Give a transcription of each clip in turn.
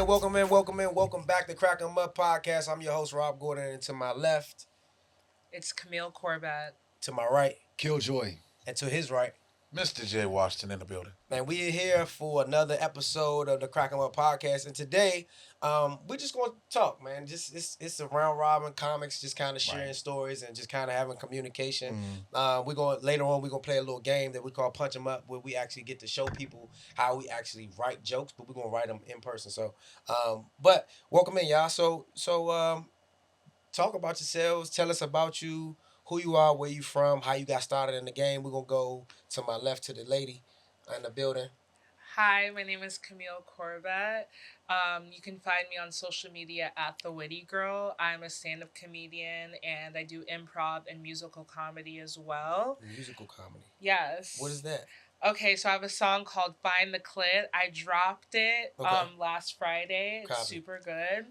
Welcome back to Crackemupcomedy podcast. I'm your host, Rob Gordon, and to my left, It's Camille Corbett. to my right, Killjoy. and to his right. Mr. J. Washington in the building. Man, we are here for another episode of the Crackemupcomedy podcast, and today, we're just going to talk, man. Just it's a round robin comics, just kind of sharing stories and just kind of having communication. We're going to play a little game that we call Punch 'Em Up, where we actually get to show people how we actually write jokes, but we're gonna write them in person. So, but welcome in, y'all. So, talk about yourselves. Tell us about you. Who you are, where you from, how you got started in the game. We're going to go to my left to the lady in the building. Hi, my name is Camille Corbett. You can find me on social media at The Witty Girl. I'm a stand-up comedian, and I do improv and musical comedy as well. Musical comedy? Yes. What is that? Okay, so I have a song called Find the Clit. I dropped it last Friday. It's super good.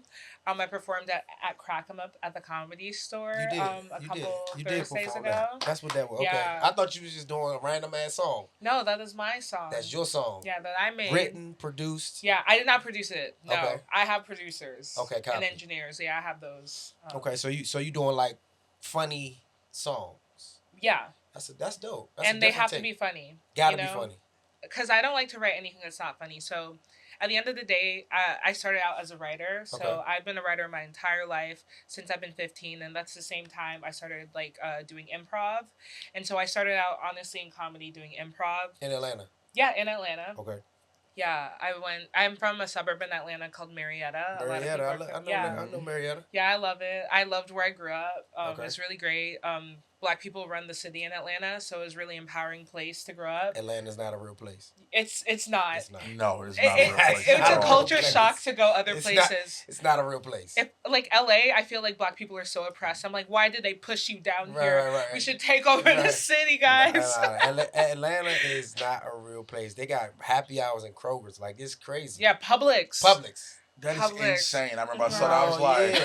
I performed at Crackemupla at the Comedy Store you did. a couple Thursdays ago. That. That's what that was. Yeah. Okay. I thought you was just doing a random ass song. No, that is my song. That's your song. Yeah, that I made. Written, produced. Yeah, I did not produce it. No, okay. I have producers. Okay, copy. And engineers. Yeah, I have those. Okay, so you doing like funny songs. Yeah. That's dope. That's and they have to be funny. Gotta be funny. Because I don't like to write anything that's not funny. So at the end of the day, I started out as a writer. So I've been a writer my entire life since I've been 15. And that's the same time I started doing improv. And so I started out honestly in comedy doing improv. In Atlanta? Yeah, in Atlanta. Okay. Yeah, I'm from a suburb in Atlanta called Marietta. I know Marietta. Yeah, I love it. I loved where I grew up. It's really great. Black people run the city in Atlanta, so it was a really empowering place to grow up. Atlanta's not a real place. It's not. It's not. No, it's not a real place. It's a culture shock to go other places. It's not a real place. If, like LA, I feel like black people are so oppressed. I'm like, why did they push you down here? Right. We should take over the city, guys. Atlanta is not a real place. They got happy hours in Kroger's. Like, it's crazy. Yeah, Publix. That is insane. I remember I saw that. I was like...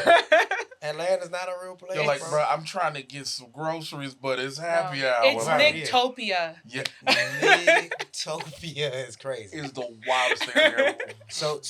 Atlanta's not a real place. You're like, bro, I'm trying to get some groceries, but it's happy hour. It's Nicktopia. Yeah. Nicktopia is crazy. It's the wildest thing I've ever. So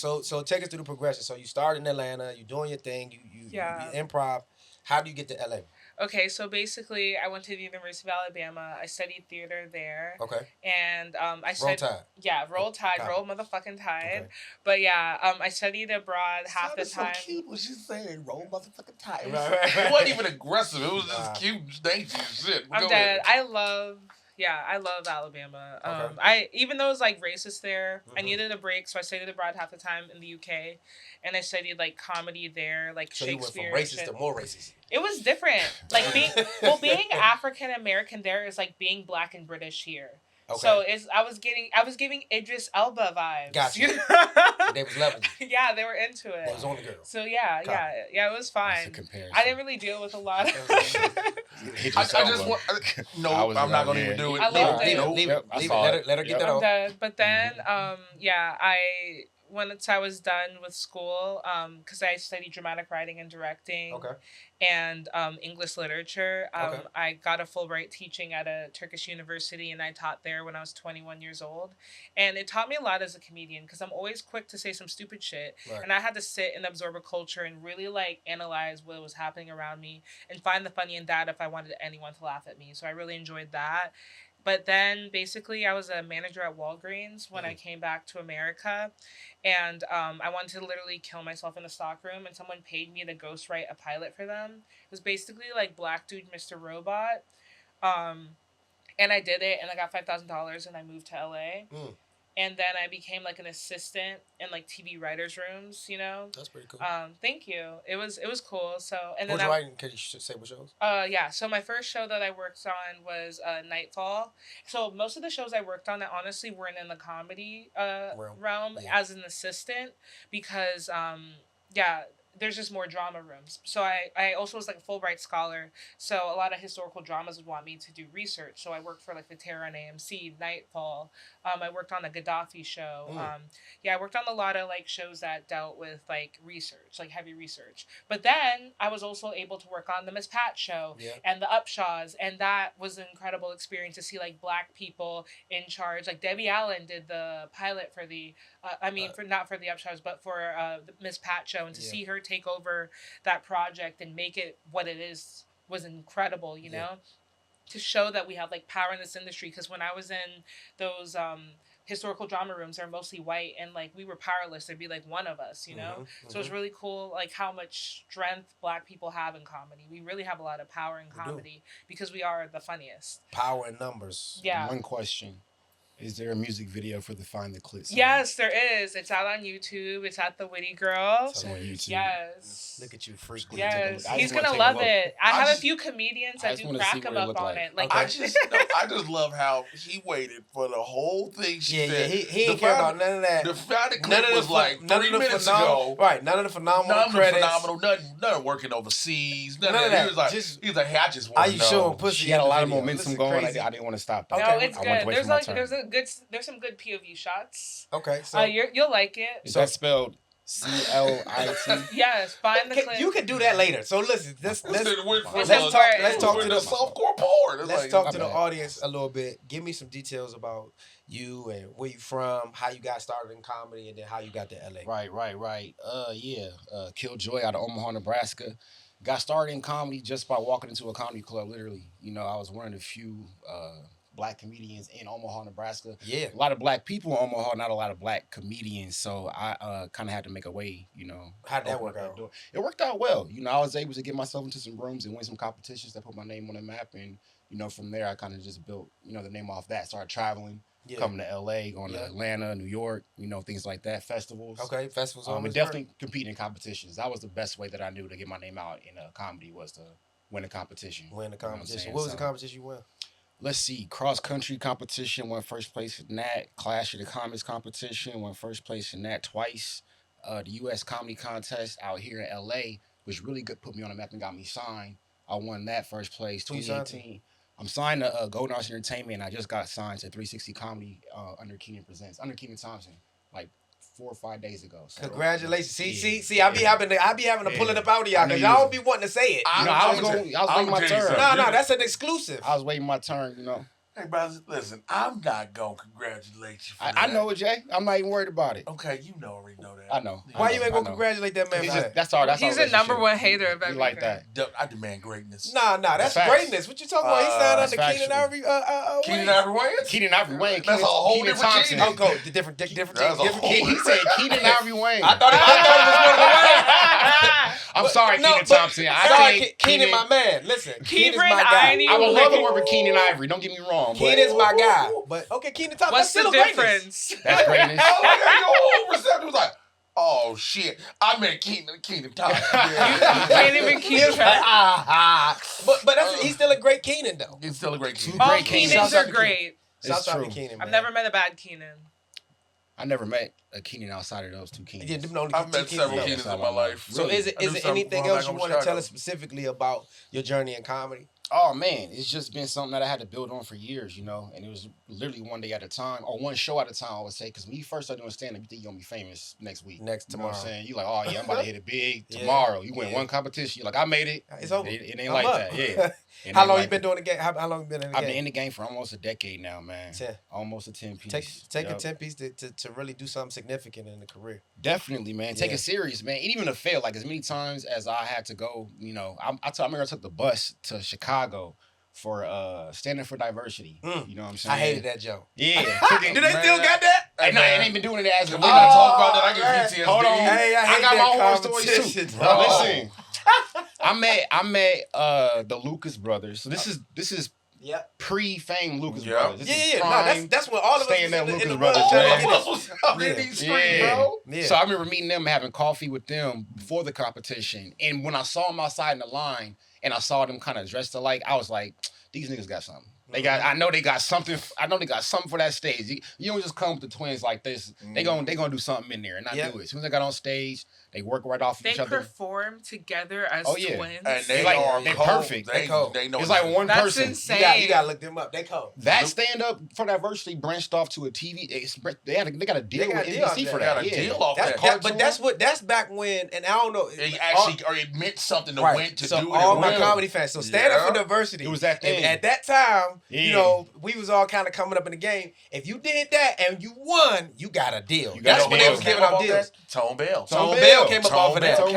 take us through the progression. So you started in Atlanta, you're doing your thing, you improv. How do you get to LA? Okay, so basically, I went to the University of Alabama. I studied theater there. Okay. And I Roll Tide. Yeah, Roll Tide, Roll motherfucking Tide. Okay. But yeah, I studied abroad half the time. So cute what she's saying, Roll motherfucking Tide. Right. It wasn't even aggressive. It was just cute, dainty shit. I'm dead. I love Alabama. Okay. Even though it was like racist there, I needed a break, so I studied abroad half the time in the UK, and I studied like comedy there, like so Shakespeare. So you went from racist to more racist. It was different. Like being African American there is like being Black and British here. Okay. So I was giving Idris Elba vibes. Gotcha. They was loving you. Yeah, they were into it. They was on the girl. So yeah, it was fine. I didn't really deal with a lot of. I'm not gonna even do it. I loved it. Leave it. Let her get that off. But then, once I was done with school, because I studied dramatic writing and directing, and English literature, I got a Fulbright teaching at a Turkish university, and I taught there when I was 21 years old, and it taught me a lot as a comedian because I'm always quick to say some stupid shit, and I had to sit and absorb a culture and really like analyze what was happening around me and find the funny in that if I wanted anyone to laugh at me. So I really enjoyed that. But then, basically, I was a manager at Walgreens when I came back to America, and I wanted to literally kill myself in the stockroom, and someone paid me to ghostwrite a pilot for them. It was basically like Black Dude, Mr. Robot, and I did it, and I got $5,000, and I moved to LA. And then I became like an assistant in like TV writers' rooms, you know. That's pretty cool. Thank you. It was cool. So and what then was writing? Can you say what shows? Yeah. So my first show that I worked on was Nightfall. So most of the shows I worked on that honestly weren't in the comedy realm as an assistant because there's just more drama rooms. So I also was like a Fulbright scholar. So a lot of historical dramas would want me to do research. So I worked for like the Terror on AMC, Nightfall. I worked on the Gaddafi show. I worked on a lot of like shows that dealt with like research, like heavy research. But then I was also able to work on the Miss Pat show and the Upshaws. And that was an incredible experience to see like Black people in charge. Like Debbie Allen did the pilot for the, not for the Upshaws, but for the Miss Pat show. And to see her take over that project and make it what it is was incredible, you know, to show that we have like power in this industry. Because when I was in those historical drama rooms, they're mostly white, and like we were powerless. There'd be like one of us, you know. So it's really cool, like how much strength Black people have in comedy. We really have a lot of power in comedy because we are the funniest. Power in numbers. Yeah. One question. Is there a music video for the Find the Clit song? Yes, there is. It's out on YouTube. It's at The Witty Girl. It's on YouTube. Yes. Look at you, freak. Yes. He's going to love it. I have a few comedians that do crackemupcomedy on it. Like, I just love how he waited for the whole thing she said. He ain't care about none of that. The Find the Clit was like 3 minutes ago. Right, none of the phenomenal credits. Nothing working overseas. None of that. He was like, hey, I just want to know. Are you showing pussy? She had a lot of momentum going. I didn't want to stop that. No, it's good. There's some good POV shots. Okay, so you'll like it. Is that spelled CLIT? Yes, find the clip. You can do that later. So listen, let's talk to the audience a little bit. Give me some details about you and where you from, how you got started in comedy, and then how you got to LA. Right. Killjoy out of Omaha, Nebraska. Got started in comedy just by walking into a comedy club. Literally, you know, I was one of the few Black comedians in Omaha, Nebraska. Yeah. A lot of Black people in Omaha, not a lot of Black comedians. So I kind of had to make a way, you know. How'd that work out? It worked out well. You know, I was able to get myself into some rooms and win some competitions that put my name on the map. And, you know, from there, I kind of just built, you know, the name off that. Started traveling, coming to LA, going to Atlanta, New York, you know, things like that, festivals. Okay, festivals. And definitely competing in competitions. That was the best way that I knew to get my name out in comedy was to win a competition. What was the competition you won? Let's see, cross-country competition, won first place in that. Clash of the Comics competition, won first place in that twice. The U.S. Comedy Contest out here in L.A. was really good, put me on the map and got me signed. I won that first place, 2018. I'm signed to Golden Arts Entertainment, and I just got signed to 360 Comedy under Keenan Thompson, like 4 or 5 days ago. So, congratulations. See, I be having to pull it up out of y'all because y'all don't be wanting to say it. I was waiting my turn. No, that's an exclusive. I was waiting my turn, you know. Hey, brother, listen, I'm not going to congratulate you for that. I know it, Jay. I'm not even worried about it. Okay, you already know that. I know. Why you ain't going to congratulate that man for that? That's all. He's the number one hater of everything. Like that. I demand greatness. Nah, that's greatness. What you talking about? He signed under Keenan Ivory Wayans. Keenan Ivory Wayans? Keenan Ivory Wayans. That's a whole different Thompson. Oh, go. Different. He said Keenan Ivory Wayans. I thought it was one of the Wayans. I'm sorry, Keenan Thompson. Sorry, Keenan, my man. Listen, Keenan's my guy. I would love to work with Keenan Ivory. Don't get me wrong. Keenan's my guy. But okay, Keenan Thompson. What's the difference? That's greatness. Your reception was like, oh shit! I meant Keenan Thompson. You can't even keep track. But he's still a great Keenan though. He's still a great Keenan. All Keenans are great. Shouts out to Keenan. I've never met a bad Keenan. I never met a Keenan outside of those two Keenans. Yeah, I've met several Keenans in my life. So is it anything else you want to tell us specifically about your journey in comedy? Oh man, it's just been something that I had to build on for years, you know, and it was literally one day at a time, or one show at a time, I would say, because when you first start doing stand-up, you think you're going to be famous next week. Tomorrow. You know what I'm saying? You're like, oh yeah, I'm about to hit it big tomorrow. You win one competition, you're like, I made it. It's over. It ain't like that, yeah. How long you been doing the game? How long you been in the game? I've been in the game for almost a decade now, man. 10. Almost a 10-piece. Take a 10-piece to really do something significant in the career. Definitely, man. Take it serious, man. Even to fail, like as many times as I had to go, you know, I remember I took the bus to Chicago for Standing for Diversity. You know what I'm saying? I hated that joke. Yeah. Do they still got that? Hey, no, it ain't been doing it as of we're gonna talk about that. I get PTSD. Hold on. Hey, I got that my horror stories too. Bro. Listen. I met the Lucas brothers. So this is pre-fame Lucas brothers. No, that's when all of us staying there. Lucas brothers. All of us was out in these streets, bro. Yeah. So I remember meeting them, having coffee with them before the competition, and when I saw them outside in the line, and I saw them kind of dressed alike, I was like, these niggas got something. They got. I know they got something. I know they got something for that stage. You don't just come with the twins like this. They gonna do something in there and not do it. As soon as they got on stage, they work right off each other. They perform together as twins. And they're perfect. They know it's like one person. Insane. You gotta look them up. They cold. That stand up for diversity branched off to a TV. They got a deal with NBC for that. Deal off that. But that's back when, and I don't know. It meant something to win to do it. All my comedy fans. So stand up for diversity. It was that thing. At that time, you know, we was all kind of coming up in the game. If you did that and you won, you got a deal. That's when they was giving out deals. Tone Bell came up off of that. So he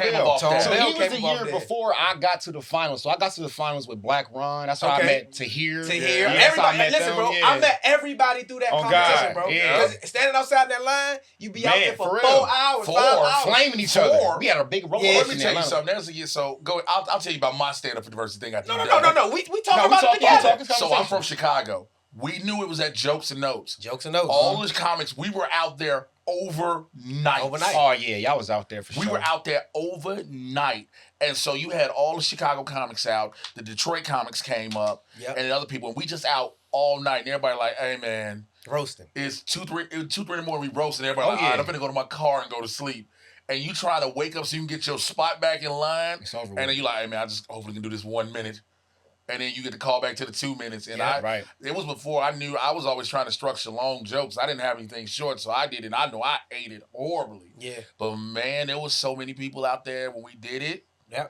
was the year before I got to the finals. So I got to the finals with Black Ron. That's how I met Tahir. Everybody, listen, bro. I met everybody through that competition, bro. Because standing outside that line, you be out there for 4 hours, 5 hours. Flaming each other. We had a big roll. Let me tell you something. There's a year. So I'll tell you about my stand up for diversity thing. No. We talking about it together. So I'm from Chicago. We knew it was at Jokes and Notes. All those comics, we were out there overnight. Oh, yeah. Y'all was out there for sure. We were out there overnight. And so you had all the Chicago comics out. The Detroit comics came up. And the other people. And we just out all night. And everybody like, hey, man. Roasting. It's 2, 3 in the morning. We roasting. Everybody like, all right, I'm going to go to my car and go to sleep. And you try to wake up so you can get your spot back in line. It's over. And then you like, hey, man, I just hopefully can do this 1 minute. And then you get to call back to the 2 minutes. And it was before I knew. I was always trying to structure long jokes. I didn't have anything short, so I did it. I know I ate it horribly. Yeah. But, man, there was so many people out there when we did it.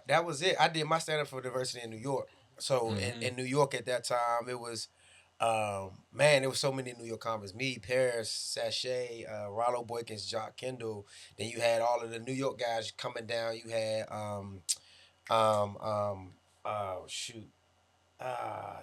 That was it. I did my stand-up for diversity in New York. So, in New York at that time, it was, there was so many New York comics. Me, Paris, Sachet, Rollo Boykins, Jock Kendall. Then you had all of the New York guys coming down. You had,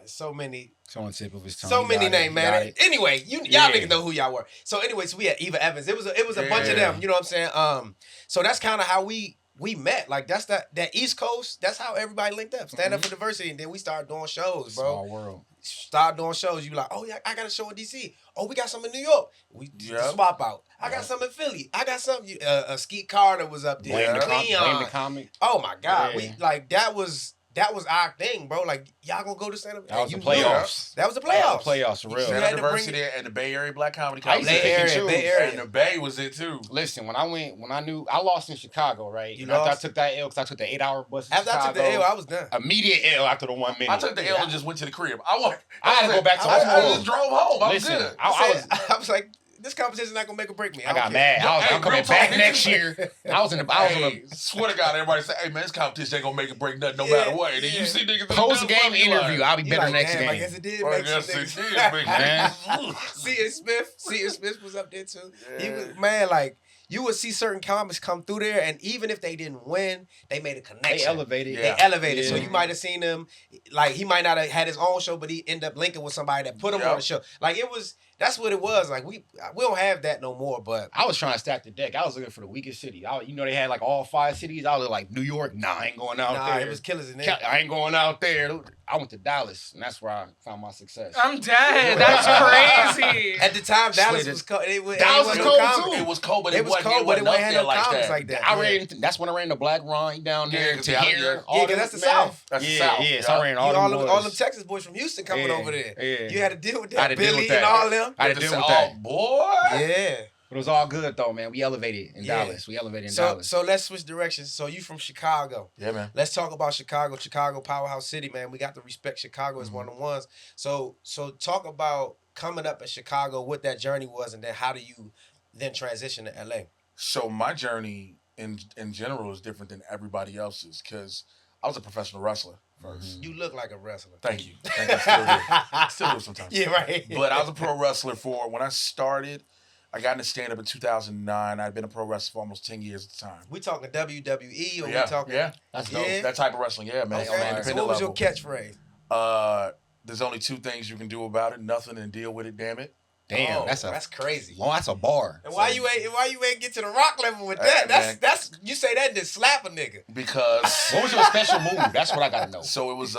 so many. Someone tip of his tongue. So many names, man. Anyway, y'all niggas know who y'all were. So anyway, so we had Eva Evans. It was a bunch of them. You know what I'm saying? So that's kind of how we met. Like that's that East Coast. That's how everybody linked up. Stand up for diversity, and then we started doing shows, bro. Small world. Start doing shows. You be like, oh yeah, I got a show in DC. Oh, we got some in New York. We swap out. I got some in Philly. I got some. Skeet Carter was up there. Blame the comic. Oh my God, we like that was our thing, bro. Like, y'all gonna go to stand up. That was the playoffs. That was the playoffs. Playoffs, for real. Stand up diversity and the Bay Area Black Comedy Club. Bay Area. And the Bay was it too. Listen, when I knew I lost in Chicago, right? After I took that L, because I took the 8-hour bus to Chicago. After I took the L, I was done. Immediate L after the 1 minute. I took the L and just went to the crib. I had to go back to I just drove home. I was good. I was like, this competition's not gonna make or break me. I got mad. I'm coming back next year. I was on swear to God, everybody say, hey man, this competition ain't gonna make or break nothing no matter what. And then you see niggas post game interview. I'll be better next game. I guess it did make some niggas. C.S. Smith was up there too. He was, man, like, you would see certain comics come through there, and even if they didn't win, they made a connection. They elevated. They elevated. So you might have seen him, like, he might not have had his own show, but he ended up linking with somebody that put him on the show. Like, that's what it was. Like, we don't have that no more, but I was trying to stack the deck. I was looking for the weakest city. They had like all 5 cities. I was like, New York, I ain't going out there. It was killers in there. I ain't going out there. I went to Dallas, and that's where I found my success. I'm dead. That's crazy. At the time, Dallas was cold. Dallas was cold too. It was cold, but it wasn't had no comics like that. That's when I ran the Black Ron down there to here. Yeah, because that's the South. That's the South. Yeah, so I ran all them Texas boys from Houston coming over there. Yeah. You had to deal with that. Billy and all them. I had to deal with that. Boy. Yeah. But it was all good though, man. We elevated in Dallas. So let's switch directions. So you from Chicago. Yeah, man. Let's talk about Chicago. Chicago, powerhouse city, man. We got to respect Chicago as one of the ones. So talk about coming up in Chicago, what that journey was, and then how do you then transition to LA? So my journey in general is different than everybody else's because I was a professional wrestler first. You look like a wrestler. Thank you. I still do sometimes. Yeah, right. But I was a pro wrestler when I started. I got into stand-up in 2009. I'd been a pro wrestler for almost 10 years at the time. We talking WWE or we talking... Yeah, that's dope. That type of wrestling, man. Okay. On the independent so what was level. your catchphrase? There's only 2 things you can do about it. Nothing and deal with it, damn it. Damn, that's crazy. Well, that's a bar. And why you ain't get to the Rock level with that? That's you say that and just slap a nigga. Because what was your special move? That's what I gotta know. So it was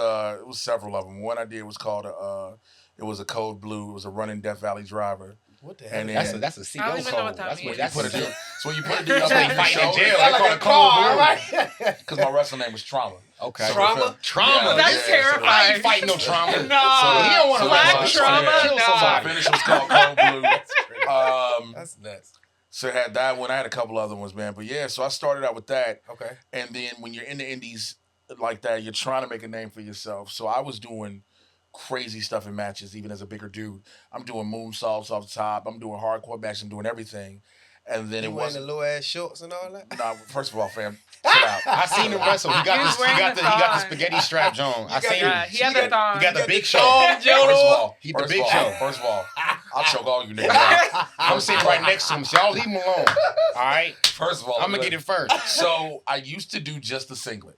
several of them. One I did was called it was a Code Blue. It was a running Death Valley driver. What the hell? That's a CO code. That's what you put it. So when you put it that's when you fight in jail. They call it car, right? Because my wrestling name was Trauma. Okay. So Trauma. Yeah, That's terrifying. I ain't fighting no trauma. No. So he don't want to Black trauma. Kill somebody. Finish was called Cold Blue. That's nuts. So I had that one. I had a couple other ones, man. But yeah, so I started out with that. Okay. And then when you're in the indies like that, you're trying to make a name for yourself. So I was doing crazy stuff in matches, even as a bigger dude. I'm doing moonsaults off the top. I'm doing hardcore matches. I'm doing everything. And then it was the little ass shorts and all that. Nah, first of all, fam, chill out. I seen him wrestle. He got the spaghetti strap on. I seen him. He had the thong. He got the big show. First of all, he the big show. First of all, I'll choke all you niggas out. I'm sitting right next to him, so y'all leave him alone. All right. First of all, I'm gonna get it first. So I used to do just the singlet.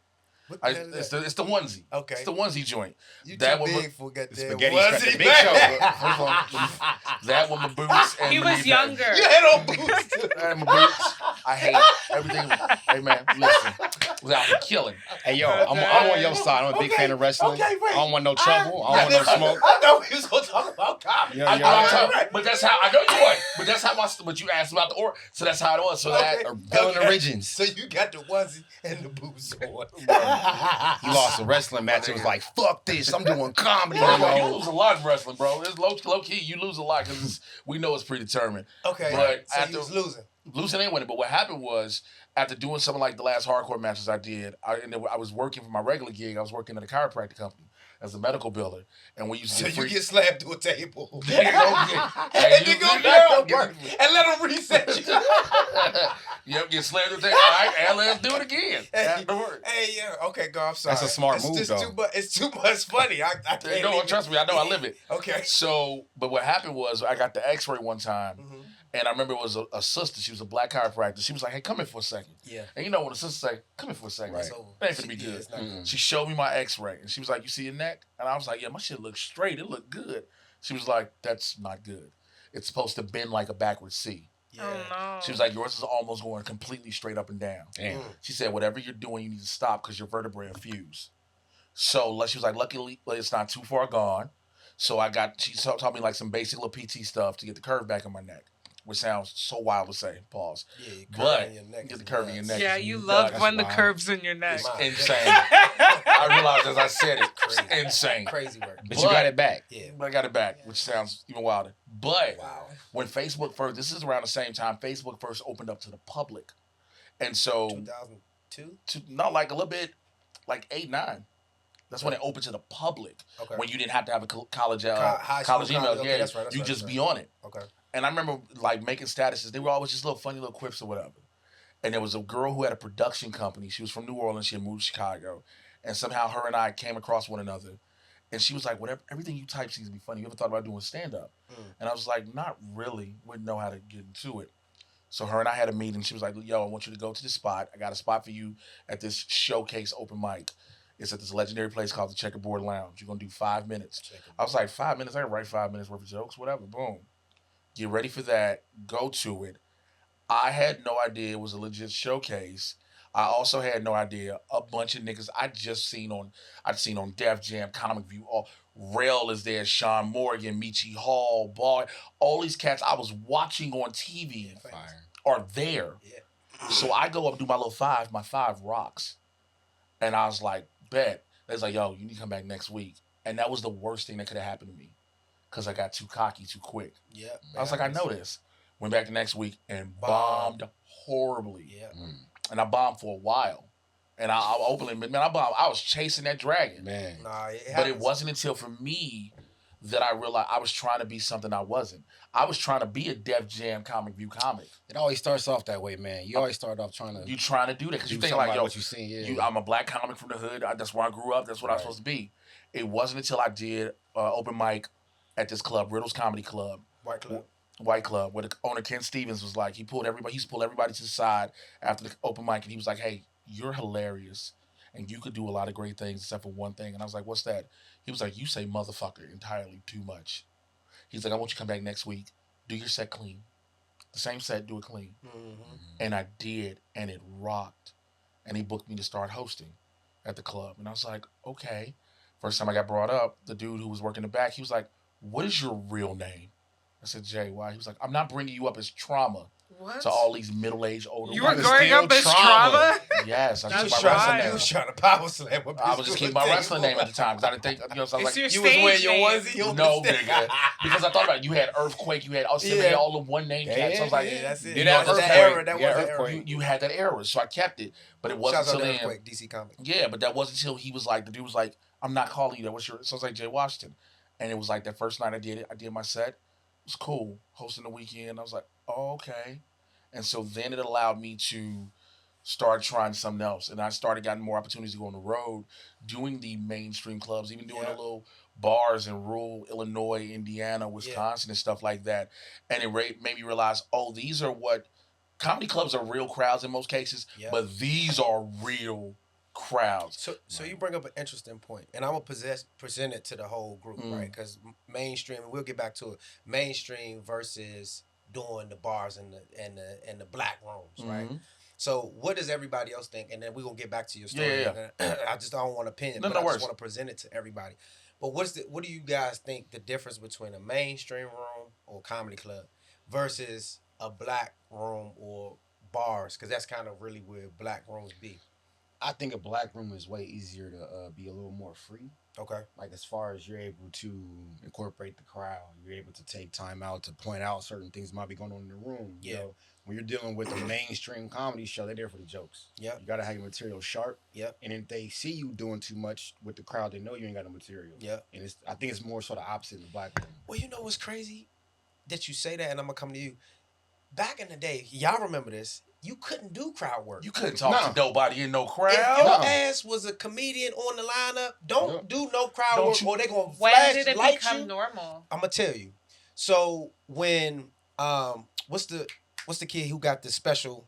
It's the onesie. Okay. It's the onesie joint. You that too one big for get the there. spaghetti strap. The big show. First of all, that one, my boots. And he was younger. You had on boots. And my boots. I hate everything. Hey man, listen. Was out here killing. Hey yo, I'm on your side. I'm a big fan of wrestling. Okay, wait. I don't want no trouble. I don't want no smoke. I know we was gonna talk about comedy. But that's how I know you would. But that's how but you asked about the or. So that's how it was. So that Villain Origins. So you got the onesie and the boots on. He lost a wrestling match. It was like, fuck this. I'm doing comedy. You lose a lot in wrestling, bro. It's low key. You lose a lot because we know it's predetermined. Okay. But so you was losing. Losing and winning. But what happened was, after doing something like the last hardcore matches I did, I was working for my regular gig. I was working at a chiropractic company as a medical biller. And we used to you get slammed to a table. and then go back to work and let them reset you. Yep, get slammed to the table. All right, and let's do it again. Hey, yeah. Okay, go. I'm sorry. That's a smart move, though. It's too much funny. I can't no, trust me. I know. I live it. Okay. So, but what happened was I got the x-ray one time. Mm-hmm. And I remember it was a sister. She was a black chiropractor. She was like, hey, come in for a second. Yeah. And you know when a sister say, come in for a second. Right. It ain't finna be good. She showed me my x-ray. And she was like, you see your neck? And I was like, yeah, my shit looks straight. It looked good. She was like, that's not good. It's supposed to bend like a backwards C. Yeah. Oh, no. She was like, yours is almost going completely straight up and down. Damn. She said, whatever you're doing, you need to stop because your vertebrae are fused. So she was like, luckily, it's not too far gone. So she taught me like some basic little PT stuff to get the curve back in my neck. Which sounds so wild to say. Pause. Yeah, but get the curve in your neck. Yeah, you love when the curve's in your neck. It's insane. I realized as I said it, it's insane. Crazy work. But you got it back. Yeah. But I got it back, which sounds even wilder. But when Facebook first, this is around the same time Facebook first opened up to the public. And so 2002? Not like a little bit, like 8, 9. That's when it opened to the public. Okay. When you didn't have to have a college email. Okay, yeah, that's you just be on it. Okay. And I remember like making statuses. They were always just little funny little quips or whatever. And there was a girl who had a production company. She was from New Orleans. She had moved to Chicago. And somehow her and I came across one another. And she was like, everything you type seems to be funny. You ever thought about doing stand-up? And I was like, not really. Wouldn't know how to get into it. So her and I had a meeting. She was like, yo, I want you to go to this spot. I got a spot for you at this showcase open mic. It's at this legendary place called the Checkerboard Lounge. You're going to do 5 minutes. I was like, 5 minutes? I can write 5 minutes worth of jokes, whatever. Boom. Get ready for that. Go to it. I had no idea it was a legit showcase. I also had no idea a bunch of niggas I'd seen on Def Jam, Comic View, Rail is there, Sean Morgan, Michi Hall, Boy, all these cats I was watching on TV are there. Yeah. So I go up and do my 5 rocks. And I was like, bet. They was like, yo, you need to come back next week. And that was the worst thing that could have happened to me. Because I got too cocky too quick. Yeah. I was like, I know this. Went back the next week and bombed horribly. Yeah. And I bombed for a while. And I openly admit, man, I bombed. I was chasing that dragon. Man. But it wasn't until for me that I realized I was trying to be something I wasn't. I was trying to be a Def Jam Comic View comic. It always starts off that way, man. You always start off trying to... You trying to do that because you think like, yo, what you seen, I'm a black comic from the hood. That's where I grew up. That's what I'm supposed to be. It wasn't until I did open mic at this club, Riddle's Comedy Club. White Club, where the owner, Ken Stevens, was like, he used to pull everybody to the side after the open mic, and he was like, hey, you're hilarious, and you could do a lot of great things except for one thing. And I was like, what's that? He was like, you say motherfucker entirely too much. He's like, I want you to come back next week, do your set clean. The same set, do it clean. Mm-hmm. And I did, and it rocked. And he booked me to start hosting at the club. And I was like, okay. First time I got brought up, the dude who was working the back, he was like, what is your real name? I said, Jay, why? He was like, I'm not bringing you up as trauma. What? To all these middle-aged older You were growing up as trauma? Yes. I was trying to power slam. I was just keeping my wrestling name at the time because I didn't think, so I was like, you was wearing your onesie? No, nigga. Because I thought about it. You had Earthquake, you had all the one name cats. So I was like, that's it. That was that era. That was Earthquake. You had that era, so I kept it. But it wasn't until then. Earthquake, DC Comics. Yeah, but that wasn't until he was like, the dude was like, I'm not calling you that. So I was like, Jay Washington. And it was like that first night I did it. I did my set. It was cool. Hosting the weekend. I was like, oh, okay. And so then it allowed me to start trying something else. And I started getting more opportunities to go on the road, doing the mainstream clubs, even doing the little bars in rural Illinois, Indiana, Wisconsin, and stuff like that. And it made me realize, these are what comedy clubs are, real crowds in most cases, but these are real crowds. So you bring up an interesting point, and I'm gonna present it to the whole group, right? Because mainstream, and we'll get back to it. Mainstream versus doing the bars and the black rooms, right? So what does everybody else think? And then we're gonna get back to your story. I just don't want an opinion, but I just want to present it to everybody. But what do you guys think the difference between a mainstream room or comedy club versus a black room or bars? Because that's kind of really where black rooms be. I think a black room is way easier to be a little more free. Okay. Like as far as you're able to incorporate the crowd, you're able to take time out to point out certain things that might be going on in the room. Yeah. You know, when you're dealing with a mainstream comedy show, they're there for the jokes. Yeah. You gotta have your material sharp. Yep. And if they see you doing too much with the crowd, they know you ain't got no material. Yeah. And I think it's more sort of opposite in the black room. Well, you know what's crazy? That you say that, and I'm gonna come to you. Back in the day, y'all remember this? You couldn't do crowd work. You couldn't talk to nobody in no crowd. If your ass was a comedian on the lineup, don't do no crowd work, or they gonna when did it light become you. normal? I'm gonna tell you. So when what's the kid who got the special?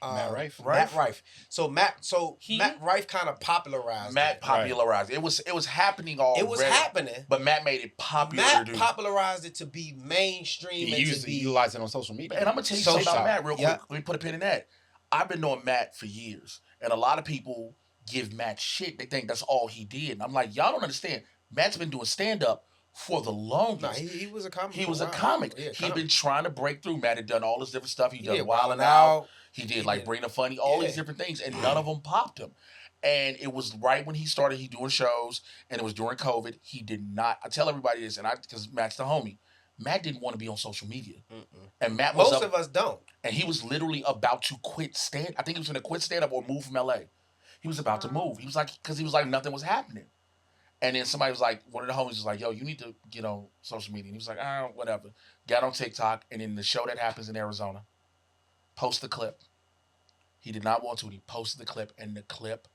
Matt Rife. Matt Rife. Matt Rife kind of popularized. Matt popularized it. It was happening already. It was happening, but Matt made it popular. Matt popularized it to be mainstream. He used to utilize it on social media. And I'm gonna tell you something about Matt real quick. Let me put a pin in that. I've been knowing Matt for years, and a lot of people give Matt shit. They think that's all he did. And I'm like, y'all don't understand. Matt's been doing stand up for the longest. No, he was a comic. He was a comic. Yeah, He'd been trying to break through. Matt had done all this different stuff. He done Wildin' Out. Out. He did Bring the Funny, all these different things, and none of them popped him. And it was right when he started doing shows, and it was during COVID. He did not. I tell everybody this, and because Matt's the homie. Matt didn't want to be on social media, and Matt was most of us don't. And he was literally about to quit stand. I think he was going to quit stand up or move from LA. He was about to move. He was like nothing was happening. And then somebody was like, one of the homies was like, yo, you need to get on social media. And he was like, whatever. Got on TikTok, and then the show that happens in Arizona, post the clip. He did not want to. He posted the clip, and the clip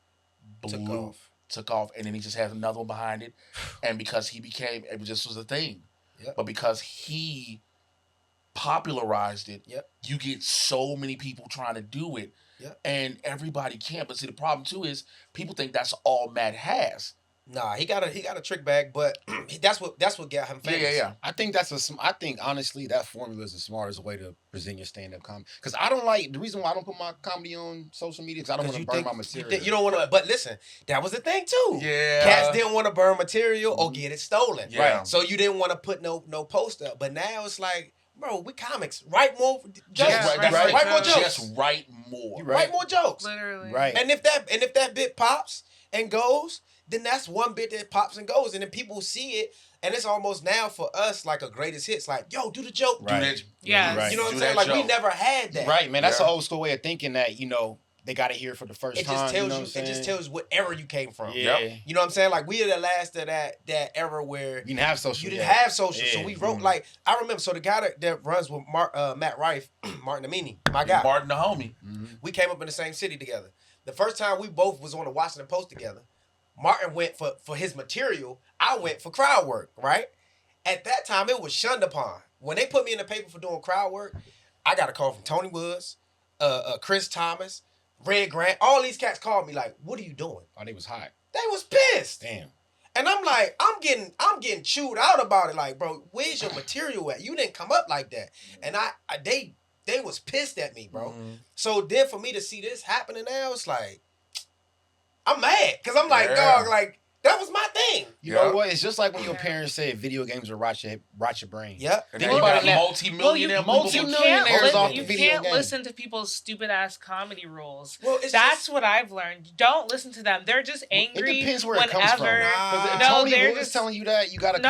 took off. And then he just had another one behind it. And because it just was a thing. Yep. But because he popularized it, you get so many people trying to do it. Yep. And everybody can't. But see, the problem too is people think that's all Matt has. Nah, he got a trick bag, but that's what got him famous. Yeah. I think honestly that formula is the smartest way to present your stand-up comedy. Because the reason why I don't put my comedy on social media is I don't want to burn my material. You don't want to, but listen, that was the thing too. Yeah. Cats didn't want to burn material or get it stolen. Yeah. Right. So you didn't want to put no post up. But now it's like, bro, we comics. Write more jokes. Write more jokes. Just write more. Write more jokes. Literally. Right. And if that bit pops and goes, then that's one bit that pops and goes, and then people see it, and it's almost now for us like a greatest hits. Like, yo, do the joke. Right. Do that. Yeah. Right. You know what I'm saying? Like, we never had that. Right, man. That's an old school way of thinking that, they got to hear it for the first time. It just tells you what era you came from. Yeah. You know what I'm saying? Like, we are the last of that era where you didn't have social. So we wrote like, I remember. So the guy that runs with Matt Rife, Martin Amini, my guy, Martin the homie. Mm-hmm. We came up in the same city together. The first time we both was on the Washington Post together. Martin went for his material. I went for crowd work, right? At that time, it was shunned upon. When they put me in the paper for doing crowd work, I got a call from Tony Woods, Chris Thomas, Red Grant. All these cats called me like, what are you doing? Oh, they was hot. They was pissed. Damn. And I'm like, I'm getting chewed out about it. Like, bro, where's your material at? You didn't come up like that. And they was pissed at me, bro. Mm-hmm. So then for me to see this happening now, it's like, I'm mad. Because I'm like, dog, like, That was my thing. You know what? It's just like when your parents say video games will rot your brain. Yep. And then you got multi-millionaires off you the video can't game. listen to people's stupid ass comedy rules. Well, that's what I've learned. Don't listen to them. They're just angry. It depends where whenever. it comes from. Tony Wu is telling you that you gotta.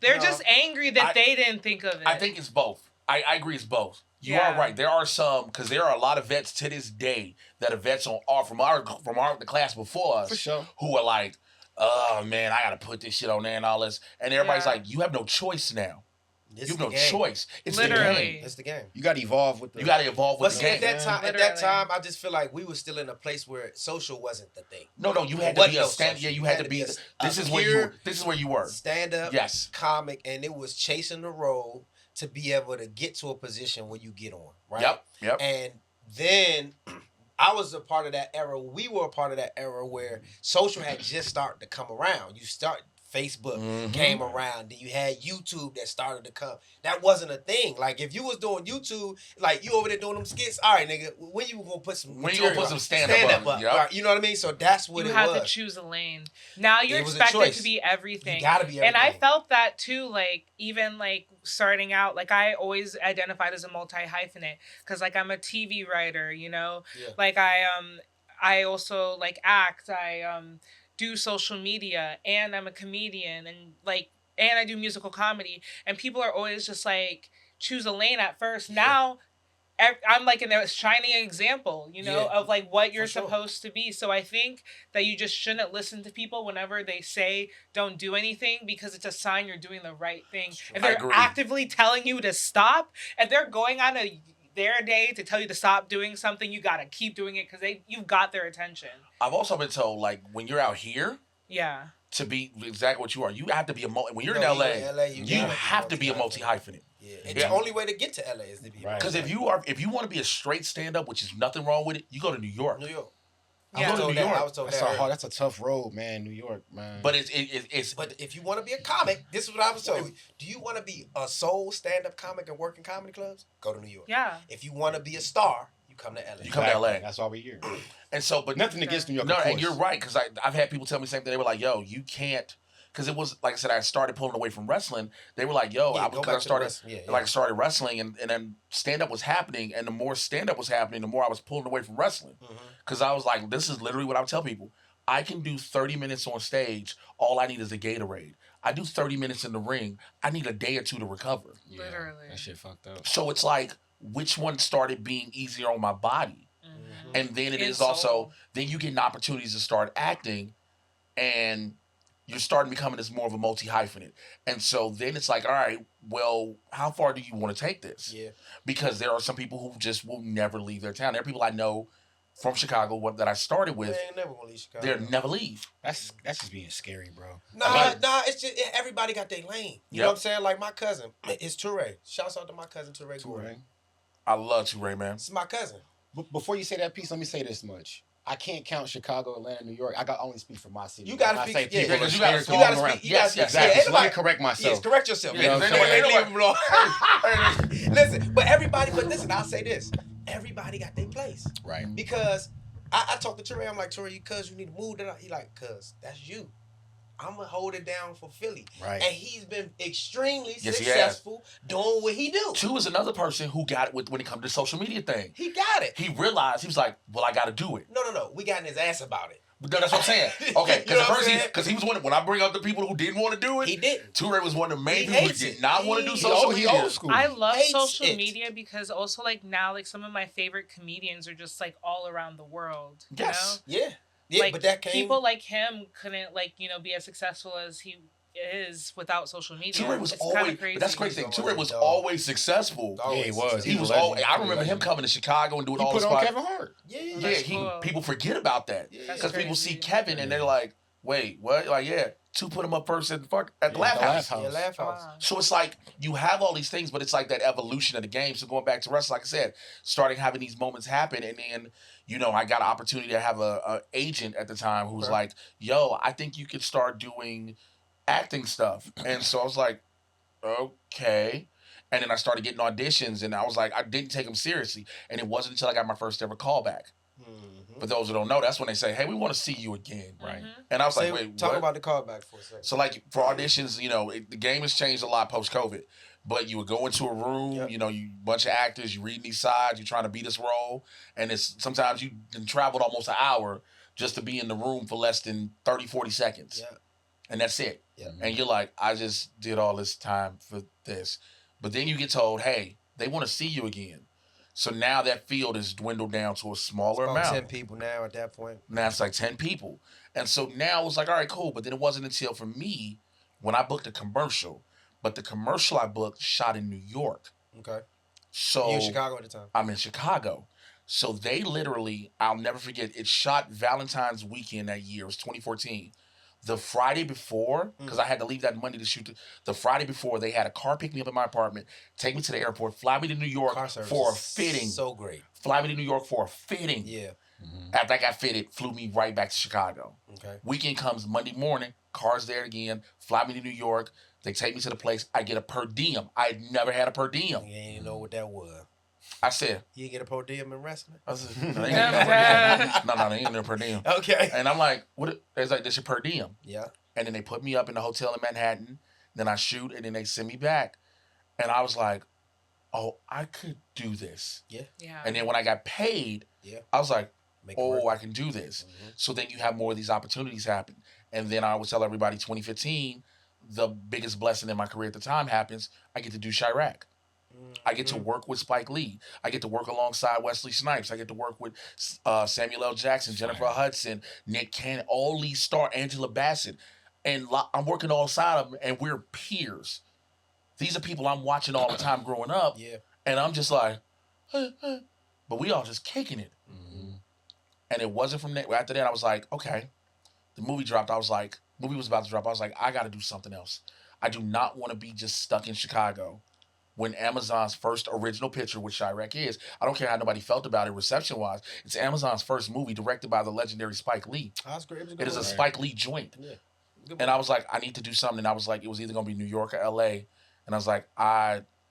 They're just angry that they didn't think of it. I think it's both. I agree, it's both. You are right. There are some, because there are a lot of vets to this day that are vets from the class before us, for sure, who are like, oh man, I gotta put this shit on there and all this, and everybody's like, you have no choice now. You have no choice. It's literally the game. It's the game. You gotta evolve with the. You gotta evolve with the game. At that time, I just feel like we were still in a place where social wasn't the thing. No, you had to be a stand. Yeah, you had to be. This is where you were. Stand up. Yes. Comic, and it was chasing the road to be able to get to a position where you get on, right? Yep. And then I was a part of that era. We were a part of that era where social had just started to come around. Facebook came around, then you had YouTube that started to come. That wasn't a thing. Like if you was doing YouTube, like you over there doing them skits, all right, nigga, when you gonna put some stand up up? Yep. Right, you know what I mean? So that's what you it was. You have to choose a lane. Now you're expected to be everything. You gotta be everything. And I felt that too, like even like starting out, like I always identified as a multi-hyphenate because like I'm a TV writer, you know? Yeah. Like I also like act, I do social media, and I'm a comedian, and I do musical comedy, and people are always just like choose a lane at first. Now I'm like in a shining example, you know, of like what you're supposed to be. So I think that you just shouldn't listen to people whenever they say don't do anything, because it's a sign you're doing the right thing. If they're actively telling you to stop, and they're going on their day to tell you to stop doing something, you gotta keep doing it because you've got their attention. I've also been told, like, when you're out here, to be exactly what you are, you have to be when you're in LA, you have to be a multi-hyphenate. Yeah, it's the only way to get to LA is to be because if you want to be a straight stand-up, which is nothing wrong with it, you go to New York. I was told that. That's a tough road, man. New York, man. But it's. But if you want to be a comic, this is what I was told. Do you want to be a sole stand-up comic and work in comedy clubs? Go to New York. Yeah. If you want to be a star, you come to LA. You come to LA. That's why we're here. And so, but nothing against New York. No, and you're right, because I've had people tell me the same thing. They were like, "Yo, you can't." Because it was, like I said, I started pulling away from wrestling. They were like, yo, I started wrestling, and then stand-up was happening, and the more stand-up was happening, the more I was pulling away from wrestling. Because I was like, this is literally what I would tell people. I can do 30 minutes on stage. All I need is a Gatorade. I do 30 minutes in the ring. I need a day or two to recover. Yeah, literally. That shit fucked up. So it's like, which one started being easier on my body? And then it is also, then you get opportunities to start acting, and you're starting becoming as more of a multi-hyphenate. And so then it's like, all right, well, how far do you want to take this? Yeah. Because there are some people who just will never leave their town. There are people I know from Chicago that I started with. They ain't never gonna leave Chicago. They'll never leave. That's just being scary, bro. Nah, it's just everybody got their lane. You know what I'm saying? Like my cousin, it's Toure. Shouts out to my cousin Toure. I love Toure, man. This is my cousin. Before you say that piece, let me say this much. I can't count Chicago, Atlanta, New York. I got only speak for my city. You got to speak. You got to speak. Yes, exactly. So let me correct myself. Yes, correct yourself. Listen, but listen, I'll say this. Everybody got their place. Right. Because I talked to Toure. I'm like, Toure, you need to move that. He like, cuz, that's you. I'm going to hold it down for Philly. Right. And he's been extremely successful doing what he do. Two is another person who got it when it comes to the social media thing. He got it. He realized, he was like, well, I got to do it. No. We got in his ass about it. But that's what I'm saying. Okay, because he was one. When I bring up the people who didn't want to do it, he didn't. Toure was one of the main people who did not want to do social media. Old school. I love social media because also like now like some of my favorite comedians are just like all around the world. Yes. You know? Yeah. Yeah, like, but that came... people like him couldn't be as successful as he is without social media. Toure was always crazy. But that's the crazy thing. Toure was always successful. Yeah, he was. He was always. I remember him coming to Chicago and doing all this. He put on Kevin Hart. Yeah. People forget about that because people see Kevin and they're like, wait, what? Like, yeah. To put him up first at the Laugh House. Yeah, Laugh House. Wow. So it's like you have all these things, but it's like that evolution of the game. So going back to wrestling, like I said, starting having these moments happen, and then I got an opportunity to have a agent at the time who was like, "Yo, I think you could start doing acting stuff," and so I was like, "Okay." And then I started getting auditions, and I was like, I didn't take them seriously, and it wasn't until I got my first ever callback. For those who don't know, that's when they say, "Hey, we want to see you again." Right. And I was like, "Wait, talk what?" about the callback for a second. So, like, for auditions, the game has changed a lot post-COVID. But you would go into a room, you bunch of actors, you reading these sides, you're trying to be this role, and it's sometimes you traveled almost an hour just to be in the room for less than 30, 40 seconds. Yeah. And that's it. Yeah. And you're like, I just did all this time for this. But then you get told, hey, they want to see you again. So now that field is dwindled down to a smaller amount. 10 people now at that point. Now it's like 10 people. And so now it was like, all right, cool. But then it wasn't until for me when I booked a commercial. But the commercial I booked shot in New York. Okay. So you in Chicago at the time? I'm in Chicago. So they literally, I'll never forget, it shot Valentine's weekend that year. It was 2014. The Friday before, because I had to leave that Monday to shoot. The Friday before, they had a car pick me up in my apartment, take me to the airport, fly me to New York for a fitting. So great. Fly me to New York for a fitting. Yeah. After I got fitted, flew me right back to Chicago. Okay. Weekend comes Monday morning, car's there again, fly me to New York. They take me to the place. I get a per diem. I had never had a per diem. You ain't know what that was. I said, you get a per diem in wrestling? I said, no, they ain't no per diem. Okay. And I'm like, what? It's like, this your per diem. Yeah. And then they put me up in the hotel in Manhattan. Then I shoot, and then they send me back. And I was like, oh, I could do this. Yeah. Yeah. And then when I got paid, I was like, I can do this. So then you have more of these opportunities happen. And then I would tell everybody 2015, the biggest blessing in my career at the time happens. I get to do Chirac. I get to work with Spike Lee. I get to work alongside Wesley Snipes. I get to work with Samuel L. Jackson, Jennifer Hudson, Nick Cannon, all these stars, Angela Bassett. And I'm working alongside of them, and we're peers. These are people I'm watching all the time growing up. Yeah. And I'm just like, but we all just kicking it. And it wasn't from that. After that, I was like, okay. The movie dropped. I was like, movie was about to drop. I was like, I got to do something else. I do not want to be just stuck in Chicago. When Amazon's first original picture, which Chirac is, I don't care how nobody felt about it reception-wise, it's Amazon's first movie directed by the legendary Spike Lee. That's great. It is a Spike Lee joint. Yeah. And I was like, I need to do something. And I was like, it was either going to be New York or L.A. And I was like,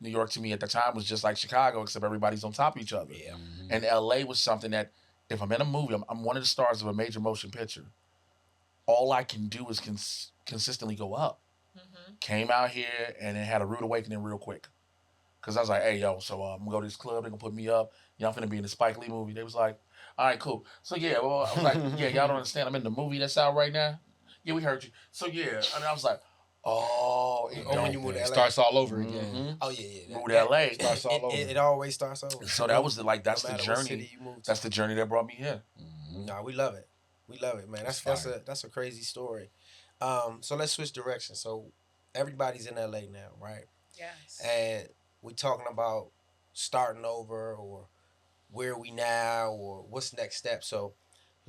New York to me at the time was just like Chicago, except everybody's on top of each other. Yeah. And L.A. was something that, if I'm in a movie, I'm one of the stars of a major motion picture. All I can do is consistently go up. Came out here and it had a rude awakening real quick. Because I was like, hey, yo, so I'm going to go to this club. They're going to put me up. I'm finna be in the Spike Lee movie. They was like, all right, cool. So, yeah, well, I was like, yeah, y'all don't understand. I'm in the movie that's out right now. Yeah, we heard you. So, yeah. And I was like, when you move to LA. It starts all over again. Oh, yeah. Move to LA. It starts all over. It always starts over. So that was that's the journey. That's the journey that brought me here. Nah, we love it. We love it, man. That's a crazy story. So let's switch directions. So everybody's in LA now, right? Yes. And we talking about starting over, or where are we now, or what's next step. So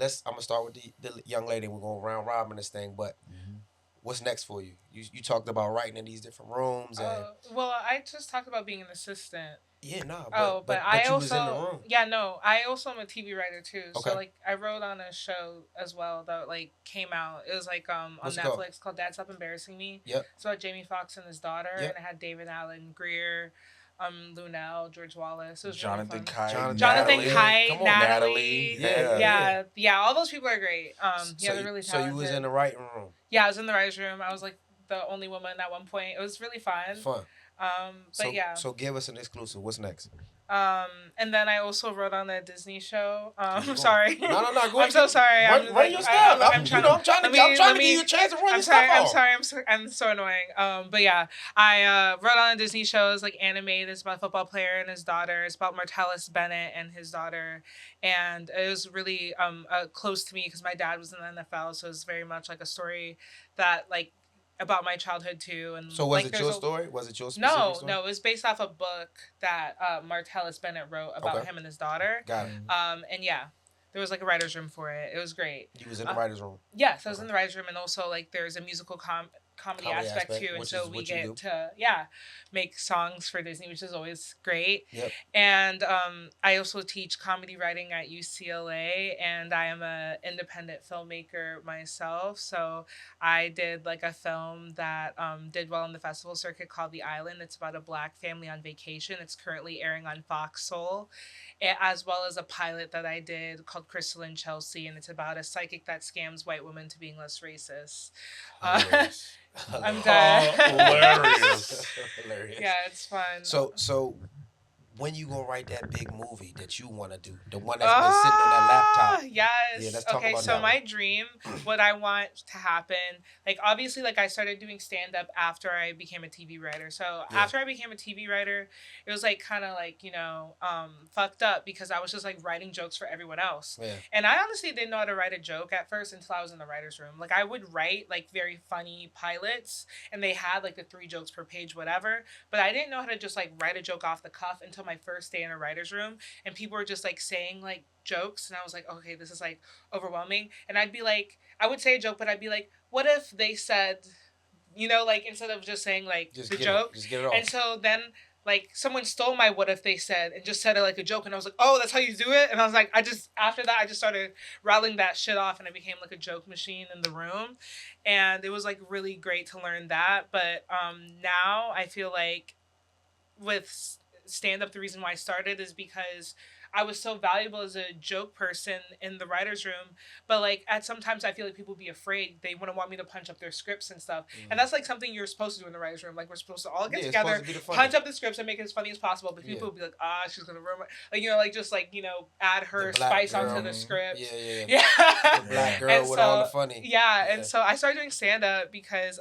I'm gonna start with the young lady. We're going round robin this thing, but what's next for you? You talked about writing in these different rooms. And well, I just talked about being an assistant. Yeah, no. But I also was in the room. Yeah, no. I also am a TV writer too. Okay. So I wrote on a show as well that came out. It was on Netflix called Dad Stop Embarrassing Me. Yep. It's about Jamie Foxx and his daughter, and it had David Allen Greer, Lunel, George Wallace. It was Jonathan Kite, Natalie. Natalie. Yeah. All those people are great. They're really talented. So you was in the writing room. Yeah, I was in the writers' room. I was the only woman at one point. It was really fun. So give us an exclusive. What's next? And then I also wrote on a Disney show. I'm sorry. No. Go ahead. I'm so sorry. Run your stuff. I'm trying to give you a chance to run your stuff. I'm so annoying. But yeah, I wrote on a Disney show. It's animated. It's about a football player and his daughter. It's about Martellus Bennett and his daughter. And it was really close to me because my dad was in the NFL. So it's very much a story that about my childhood too. And so was it your story? Was it your specific story? No, it was based off a book that Martellus Bennett wrote about him and his daughter. Got it. And yeah, there was a writer's room for it. It was great. You was in the writer's room? Yes, I was in the writer's room, and also there's a musical comedy aspect too, and so we get to make songs for Disney, which is always great. Yep. And I also teach comedy writing at UCLA, and I am an independent filmmaker myself. So I did like a film that did well on the festival circuit called The Island. It's about a Black family on vacation. It's currently airing on Fox Soul, as well as a pilot that I did called Crystal and Chelsea, and it's about a psychic that scams white women to being less racist. I'm done. Hilarious. Hilarious. Yeah, it's fun. So when you gonna write that big movie that you want to do, the one that's been sitting on that laptop? Yes. Yeah, let's talk about so that my dream, what I want to happen, like obviously, like I started doing stand up after I became a TV writer. So after I became a TV writer, it was like kind of like fucked up because I was just like writing jokes for everyone else. Yeah. And I honestly didn't know how to write a joke at first until I was in the writer's room. Like I would write like very funny pilots, and they had like the 3 jokes per page, whatever. But I didn't know how to just like write a joke off the cuff until my first day in a writer's room, and people were just like saying like jokes, and I was like, okay, this is like overwhelming. And I'd be like, I would say a joke, but I'd be like, what if they said, like instead of just saying like just the joke. Just get it off. And so then like someone stole my what if they said and just said it like a joke, and I was like, oh, that's how you do it. And I was like, after that I just started rattling that shit off, and I became like a joke machine in the room, and it was like really great to learn that. But now I feel like with stand-up, the reason why I started is because I was so valuable as a joke person in the writer's room, but like sometimes I feel like people be afraid. They wouldn't want me to punch up their scripts and stuff. And that's like something you're supposed to do in the writer's room. Like we're supposed to all get together, punch up the scripts and make it as funny as possible. But people will be like, she's gonna ruin my, add her spice onto the script. Yeah. The black girl with all the funny. Yeah, and so I started doing stand-up because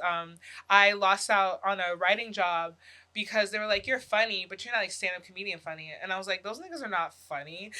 I lost out on a writing job because they were like, you're funny, but you're not like stand-up comedian funny. And I was like, those niggas are not funny.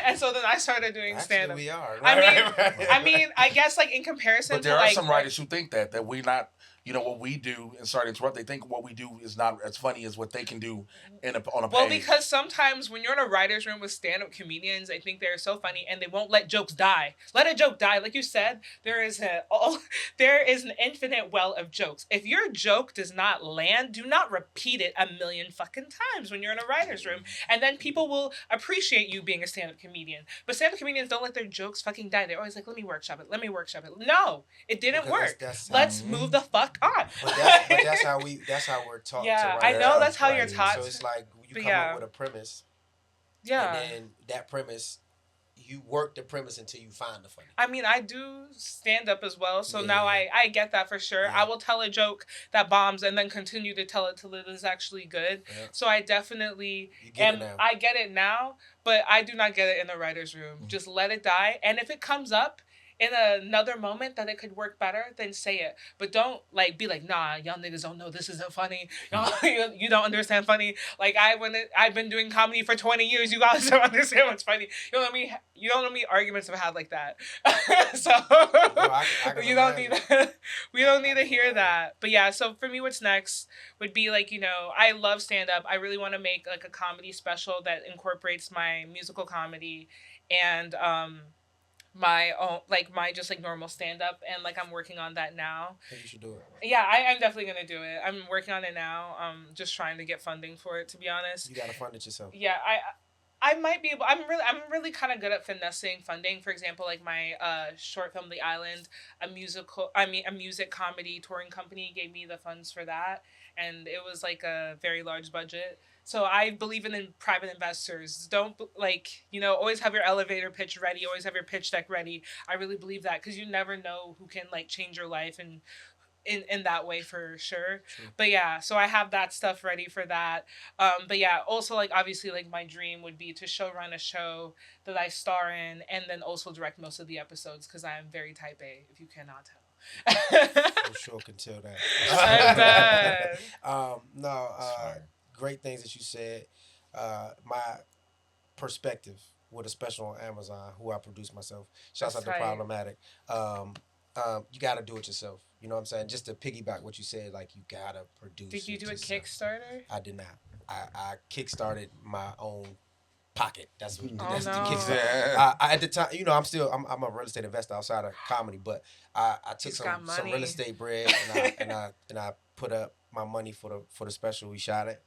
And so then I started doing stand-up. We are. I mean, I guess like in comparison but there are some writers who think that we're not, what we do, and sorry to interrupt, they think what we do is not as funny as what they can do on a page. Well, because sometimes when you're in a writer's room with stand-up comedians, they think they're so funny and they won't let jokes die. Let a joke die. Like you said, there is an infinite well of jokes. If your joke does not land, do not repeat it 1,000,000 fucking times when you're in a writer's room. And then people will appreciate you being a stand-up comedian. But stand-up comedians don't let their jokes fucking die. They're always like, let me workshop it. No, it didn't work. Let's move the fuck on. But that's how we're taught. Yeah, I know that's how you're taught. So it's like you come up with a premise. Yeah. And then that premise, you work the premise until you find the funny. I mean, I do stand up as well, so now I get that for sure. Yeah. I will tell a joke that bombs and then continue to tell it till it is actually good. Yeah. So I definitely I get it now, but I do not get it in the writer's room. Just let it die, and if it comes up in another moment that it could work better, then say it. But don't be like, nah, y'all niggas don't know this isn't funny. You don't understand funny. Like I've been doing comedy for 20 years. You guys don't understand what's funny. You don't know me arguments I've had like that. So you don't need we don't need to hear that. But yeah, so for me what's next would be like, I love stand up. I really want to make like a comedy special that incorporates my musical comedy and my own my just like normal stand-up, and like I'm working on that now. You should do it. Yeah, I'm definitely gonna do it. I'm working on it now. Just trying to get funding for it, to be honest. You gotta fund it yourself. Yeah, I might be able. I'm really kind of good at finessing funding. For example, like my short film The Island, a music comedy touring company gave me the funds for that, and it was like a very large budget. So I believe in private investors. Don't always have your elevator pitch ready. Always have your pitch deck ready. I really believe that because you never know who can change your life and in that way for sure. True. But yeah, so I have that stuff ready for that. But yeah, also obviously my dream would be to run a show that I star in and then also direct most of the episodes because I am very type A, if you cannot tell. For sure can tell that. I bet. Great things that you said. My perspective with a special on Amazon, who I produce myself. Shouts out to Problematic. You got to do it yourself. You know what I'm saying? Just to piggyback what you said, you got to produce it. Did you do a Kickstarter? I did not. I kickstarted my own pocket. That's what Oh, that's no. the kids. Yeah. I at the time, I'm a real estate investor outside of comedy, but I took some real estate bread and I put up my money for the special. We shot it,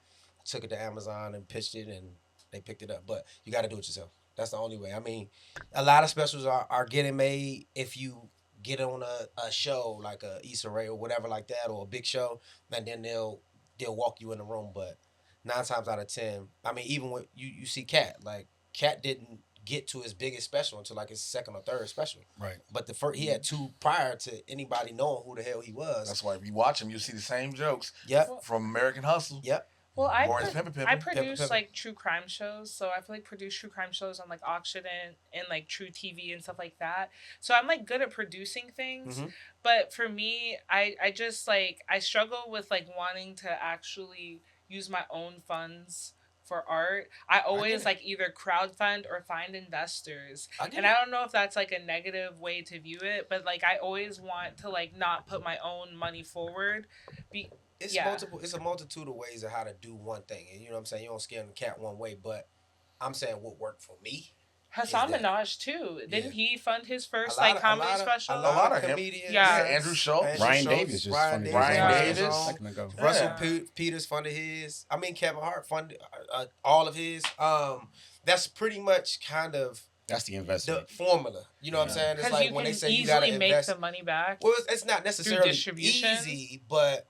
took it to Amazon and pitched it, and they picked it up. But you got to do it yourself. That's the only way. I mean, a lot of specials are getting made if you get on a show like a Issa Rae or whatever like that, or a big show, and then they'll walk you in the room. But 9 times out of 10, I mean, even when you see Cat, like Cat didn't get to his biggest special until like his second or third special. Right. But the first, he had 2 prior to anybody knowing who the hell he was. That's why if you watch him, you'll see the same jokes. Yep. From American Hustle. Yep. Well, I Pimpin'. produce like true crime shows, so I feel like produce true crime shows on like Auction and like True TV and stuff like that. So I'm like good at producing things, but for me, I just like I struggle with like wanting to actually use my own funds for art. I always like either crowdfund or find investors, and I don't know if that's like a negative way to view it, but like I always want to like not put my own money forward. It's a multitude of ways of how to do one thing. And you know what I'm saying? You don't scare the cat one way, but I'm saying what worked for me. Hassan Minaj too. Didn't he fund his first comedy special? A lot of comedians. Yeah. Andrew Schultz. Ryan Davis just funded his. Russell Peters funded his. I mean, Kevin Hart funded all of his. That's pretty much kind of that's the investment. The formula. You know what I'm saying? It's like when they say you gotta invest, make the money back. Well, it's not necessarily easy, but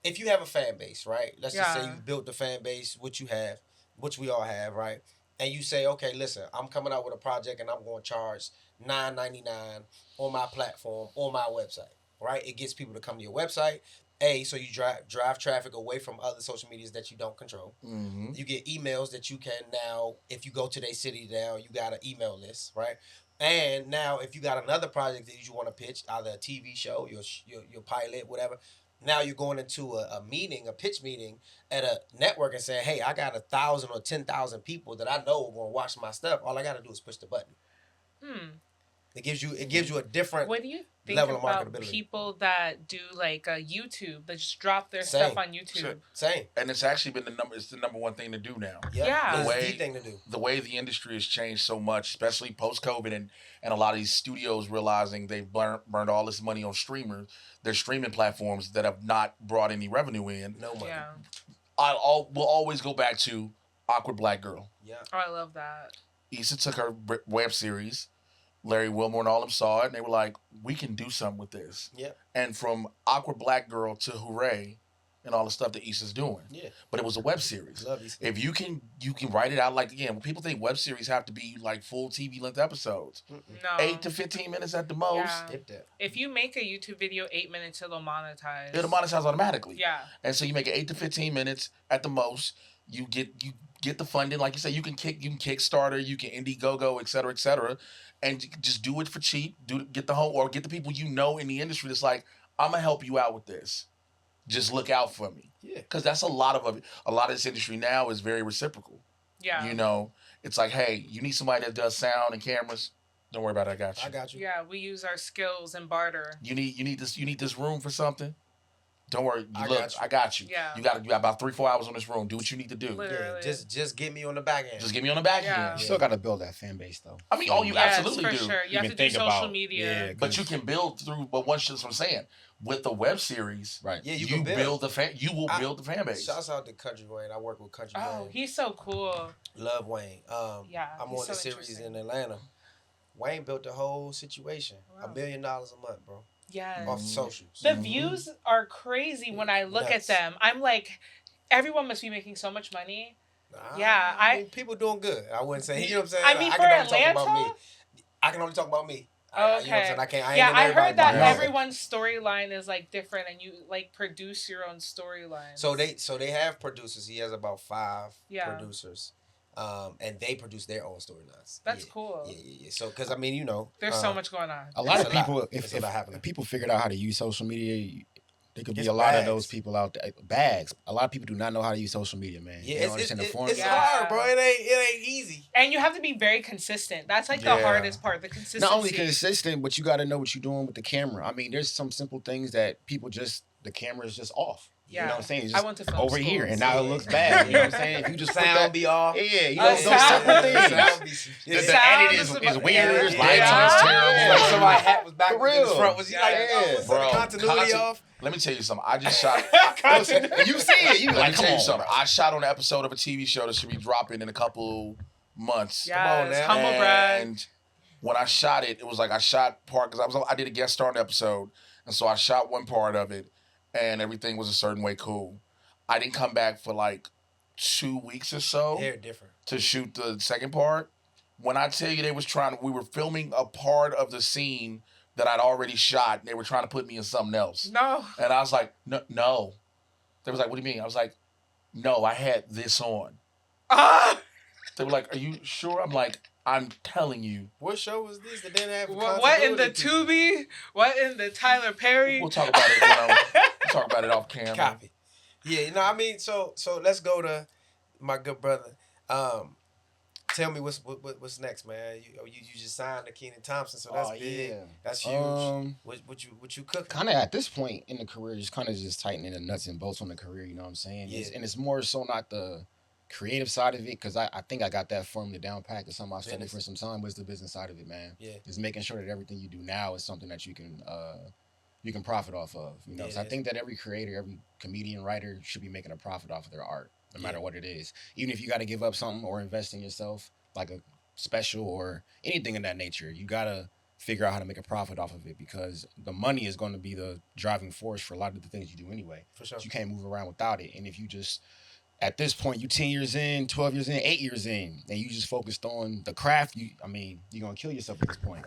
if you have a fan base, right? Let's just say you built the fan base, which you have, which we all have, right? And you say, okay, listen, I'm coming out with a project and I'm going to charge $9.99 on my platform, on my website, right? It gets people to come to your website. So you drive traffic away from other social medias that you don't control. Mm-hmm. You get emails that you can now, if you go to their city now, you got an email list, right? And now if you got another project that you want to pitch, either a TV show, your pilot, whatever, now you're going into a meeting, a pitch meeting at a network and saying, hey, I got 1,000 or 10,000 people that I know are going to watch my stuff. All I got to do is push the button. It gives you a different what do you think level about of marketability. People that do like a YouTube, that just drop their stuff on YouTube? Sure. Same. And it's actually been it's the number one thing to do now. Yeah. It's the thing to do. The way the industry has changed so much, especially post-COVID and a lot of these studios realizing they've burned all this money on streamers, their streaming platforms that have not brought any revenue in. No money. Yeah. We'll always go back to Awkward Black Girl. Yeah. Oh, I love that. Issa took her web series. Larry Wilmore and all of them saw it, and they were like, we can do something with this. Yeah. And from Awkward Black Girl to Hooray and all the stuff that Issa's doing. Yeah. But it was a web series. Love Issa. If you can write it out like, again, people think web series have to be like full TV length episodes. No. 8 to 15 minutes at the most. Yeah. If you make a YouTube video 8 minutes, it'll monetize. It'll monetize automatically. Yeah. And so you make it 8 to 15 minutes at the most. You get the funding, like you say, you can Kickstarter, you can Indiegogo, et cetera, and just do it for cheap. Get the people you know in the industry that's like, I'm gonna help you out with this. Just look out for me. Yeah. Because that's a lot of this industry now is very reciprocal. Yeah. You know, it's like, hey, you need somebody that does sound and cameras. Don't worry about it. I got you. Yeah, we use our skills and barter. You need this room for something. Don't worry. I got you. Yeah. You got about 3-4 hours on this room. Do what you need to do. Literally. Yeah. Just get me on the back end. Just get me on the back Yeah. end. You still got to build that fan base, though. I mean, you absolutely for do. Sure. You have to do social media. Yeah, but you can build through. But that's what I'm saying. With the web series, right? Yeah, you build the fan. You will build the fan base. Shouts out to Country Wayne. I work with Country Wayne. Oh, he's so cool. Love Wayne. Yeah, I'm on the series in Atlanta. Wayne built the whole situation. Wow. $1 million a month, bro. Yeah. Off the socials. The views are crazy when I look at them. I'm like, everyone must be making so much money. I mean, people doing good. I wouldn't say. You know what I'm saying? I mean, for Atlanta, I can only talk about me. Oh, okay. You know what I'm saying? I can't. I heard that everyone's storyline is like different, and you like produce your own storyline. So they have producers. He has about 5 producers. And they produce their own storylines. That's cool. Yeah. So, because I mean, there's so much going on. A lot of people, if people figured out how to use social media, there could be a lot of those people out there. Bags. A lot of people do not know how to use social media, man. Yeah, it's hard, bro. It ain't easy. And you have to be very consistent. That's like the hardest part, the consistency. Not only consistent, but you got to know what you're doing with the camera. I mean, there's some simple things that people the camera is just off. Yeah. You know what I'm saying? Just I went to film over school, here, and so now it looks bad. You know what I'm saying? If you just sound be off. Yeah, you know, those simple things. The edit is weird. Lighting's terrible. Like somebody's hat was back For in the real. front. Was he like, was the continuity off? Let me tell you something. I just shot. You see it. You Let like, me come tell you on. something. I shot on an episode of a TV show that should be dropping in a couple months. Yes, Come on now. humble brag. And when I shot it, it was like I shot part because I did a guest star on the episode, and so I shot one part of it, and everything was a certain way cool. I didn't come back for like 2 weeks or so. They're different. To shoot the second part. When I tell you we were filming a part of the scene that I'd already shot, and they were trying to put me in something else. No. And I was like, no. They was like, what do you mean? I was like, no, I had this on. They were like, are you sure? I'm like, I'm telling you. What show was this that didn't have what in the Tubi? What in the Tyler Perry? We'll talk about it. We'll talk about it off camera. Copy. Yeah, you know, I mean, so let's go to my good brother. Tell me what's next, man. You just signed to Kenan Thompson, so that's big. Yeah. That's huge. What you cooking? Kind of at this point in the career, just kind of just tightening the nuts and bolts on the career. You know what I'm saying? Yeah. It's more so not the creative side of it, because I think I got that formula down packed. It's something I've studied for some time, but it's the business side of it, man. Yeah. It's making sure that everything you do now is something that you can profit off of. You know, so I think that every creator, every comedian, writer should be making a profit off of their art, no matter what it is. Even if you got to give up something or invest in yourself, like a special or anything of that nature, you got to figure out how to make a profit off of it, because the money is going to be the driving force for a lot of the things you do anyway. For sure. So you can't move around without it. And if you just, at this point, you 10 years in, 12 years in, 8 years in, and you just focused on the craft, you're going to kill yourself at this point.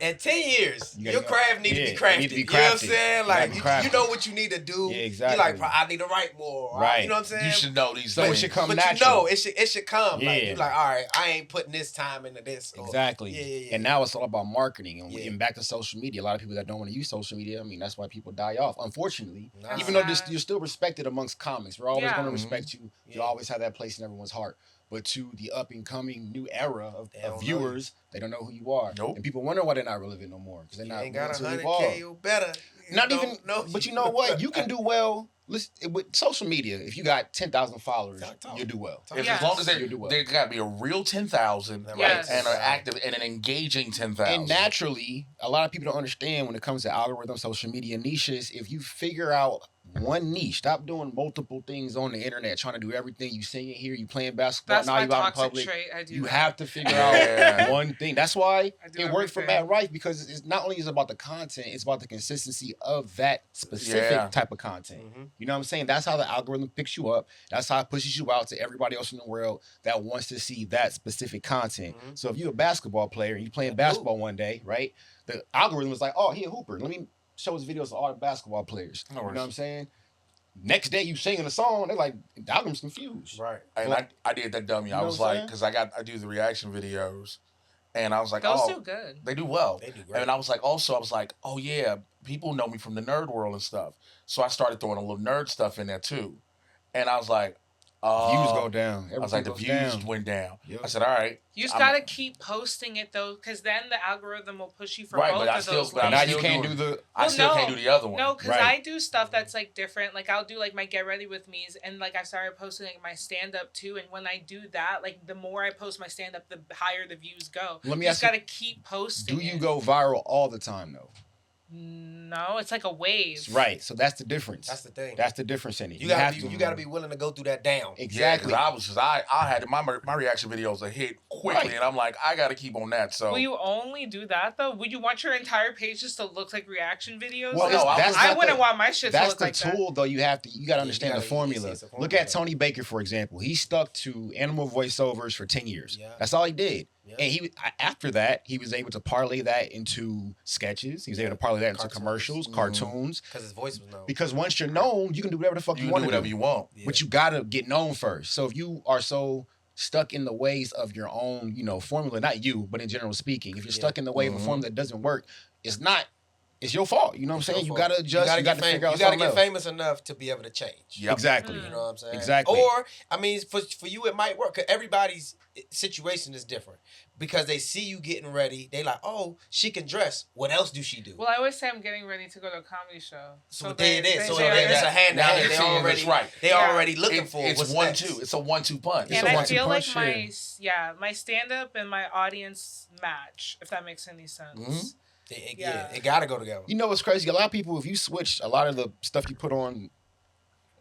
At 10 years, your craft need to be crafted. You know what I'm saying? Like, you know what you need to do. Yeah, exactly. You're like, I need to write more. Right. You know what I'm saying? You should know these things. So it should come natural. But you know, it should come. Yeah. Like, you're like, all right, I ain't putting this time into this. Exactly. Yeah. And now it's all about marketing. And getting back to social media, a lot of people that don't want to use social media, I mean, that's why people die off, unfortunately. Even though you're still respected amongst comics. We're always going to respect you. You always have that place in everyone's heart. But to the up and coming new era of viewers, they don't know who you are. Nope. And people wonder why they're not relevant no more, because they're not. Ain't got 100K or better. Not even. But you know what? You can do well. Listen, with social media, if you got 10,000 followers, you'll do well. As long as they got to be a real 10,000, and are active and an engaging 10,000. And naturally, a lot of people don't understand when it comes to algorithms, social media niches. If you figure out one niche, stop doing multiple things on the internet, trying to do everything. You singing here, you playing basketball, now you out in public. You have to figure out one thing. That's why it worked for Matt Rife, because it's not only is about the content, it's about the consistency of that specific type of content. Mm-hmm. You know what I'm saying? That's how the algorithm picks you up. That's how it pushes you out to everybody else in the world that wants to see that specific content. Mm-hmm. So if you're a basketball player and you're playing basketball one day, right? The algorithm is like, oh, he a hooper. Let me show his videos to all the basketball players. You know what I'm saying? Next day you singing a song, they're like, the algorithm's confused. Right. And I did that dummy. I was like, because I do the reaction videos. And I was like, those do good. They do well. They do great. And I was like, oh yeah, people know me from the nerd world and stuff. So I started throwing a little nerd stuff in there too. And I was like, views go down. Everything I was like, the views went down. Yep. I said, all right. You just gotta keep posting it though, because then the algorithm will push you for both of those. But now you can't do the. I still can't do the other one. No, because I do stuff that's like different. Like I'll do like my Get Ready With Me's, and like I started posting like my stand up too. And when I do that, like the more I post my stand up, the higher the views go. Let me you ask just gotta keep posting. Do you go viral all the time though? No, it's like a wave. Right, so that's the difference. That's the thing. That's the difference in it. You gotta be willing to go through that down. Exactly. Yeah, I had my reaction videos a hit quickly, and I'm like, I gotta keep on that. So will you only do that though? Would you want your entire page just to look like reaction videos? Well, no, I wouldn't want my shit to look like that. That's the tool though. You gotta understand the formula. Look at Tony Baker, for example. He stuck to animal voiceovers for 10 years. Yeah. That's all he did. Yeah. And after that, he was able to parlay that into sketches. He was able to parlay that into commercials, cartoons. Because his voice was known. Because once you're known, you can do whatever the fuck you want to do. Whatever you want. Yeah. But you gotta get known first. So if you are so stuck in the ways of your own, formula, not you, but in general speaking, if you're stuck in the way of a formula that doesn't work, it's not it's your fault. You know what I'm saying? You gotta adjust. You gotta figure out something. You gotta get famous enough to be able to change. Yep. Exactly. You know what I'm saying? Exactly. Or I mean, for you, it might work. Cause everybody's situation is different. Because they see you getting ready, they like, oh, she can dress. What else do she do? Well, I always say I'm getting ready to go to a comedy show. So there it is. So it's a hand to hand. They already looking for it. It's 1-2. It's a 1-2 punch. And I feel like my stand up and my audience match, if that makes any sense. It gotta go together. You know what's crazy? A lot of people, if you switch a lot of the stuff you put on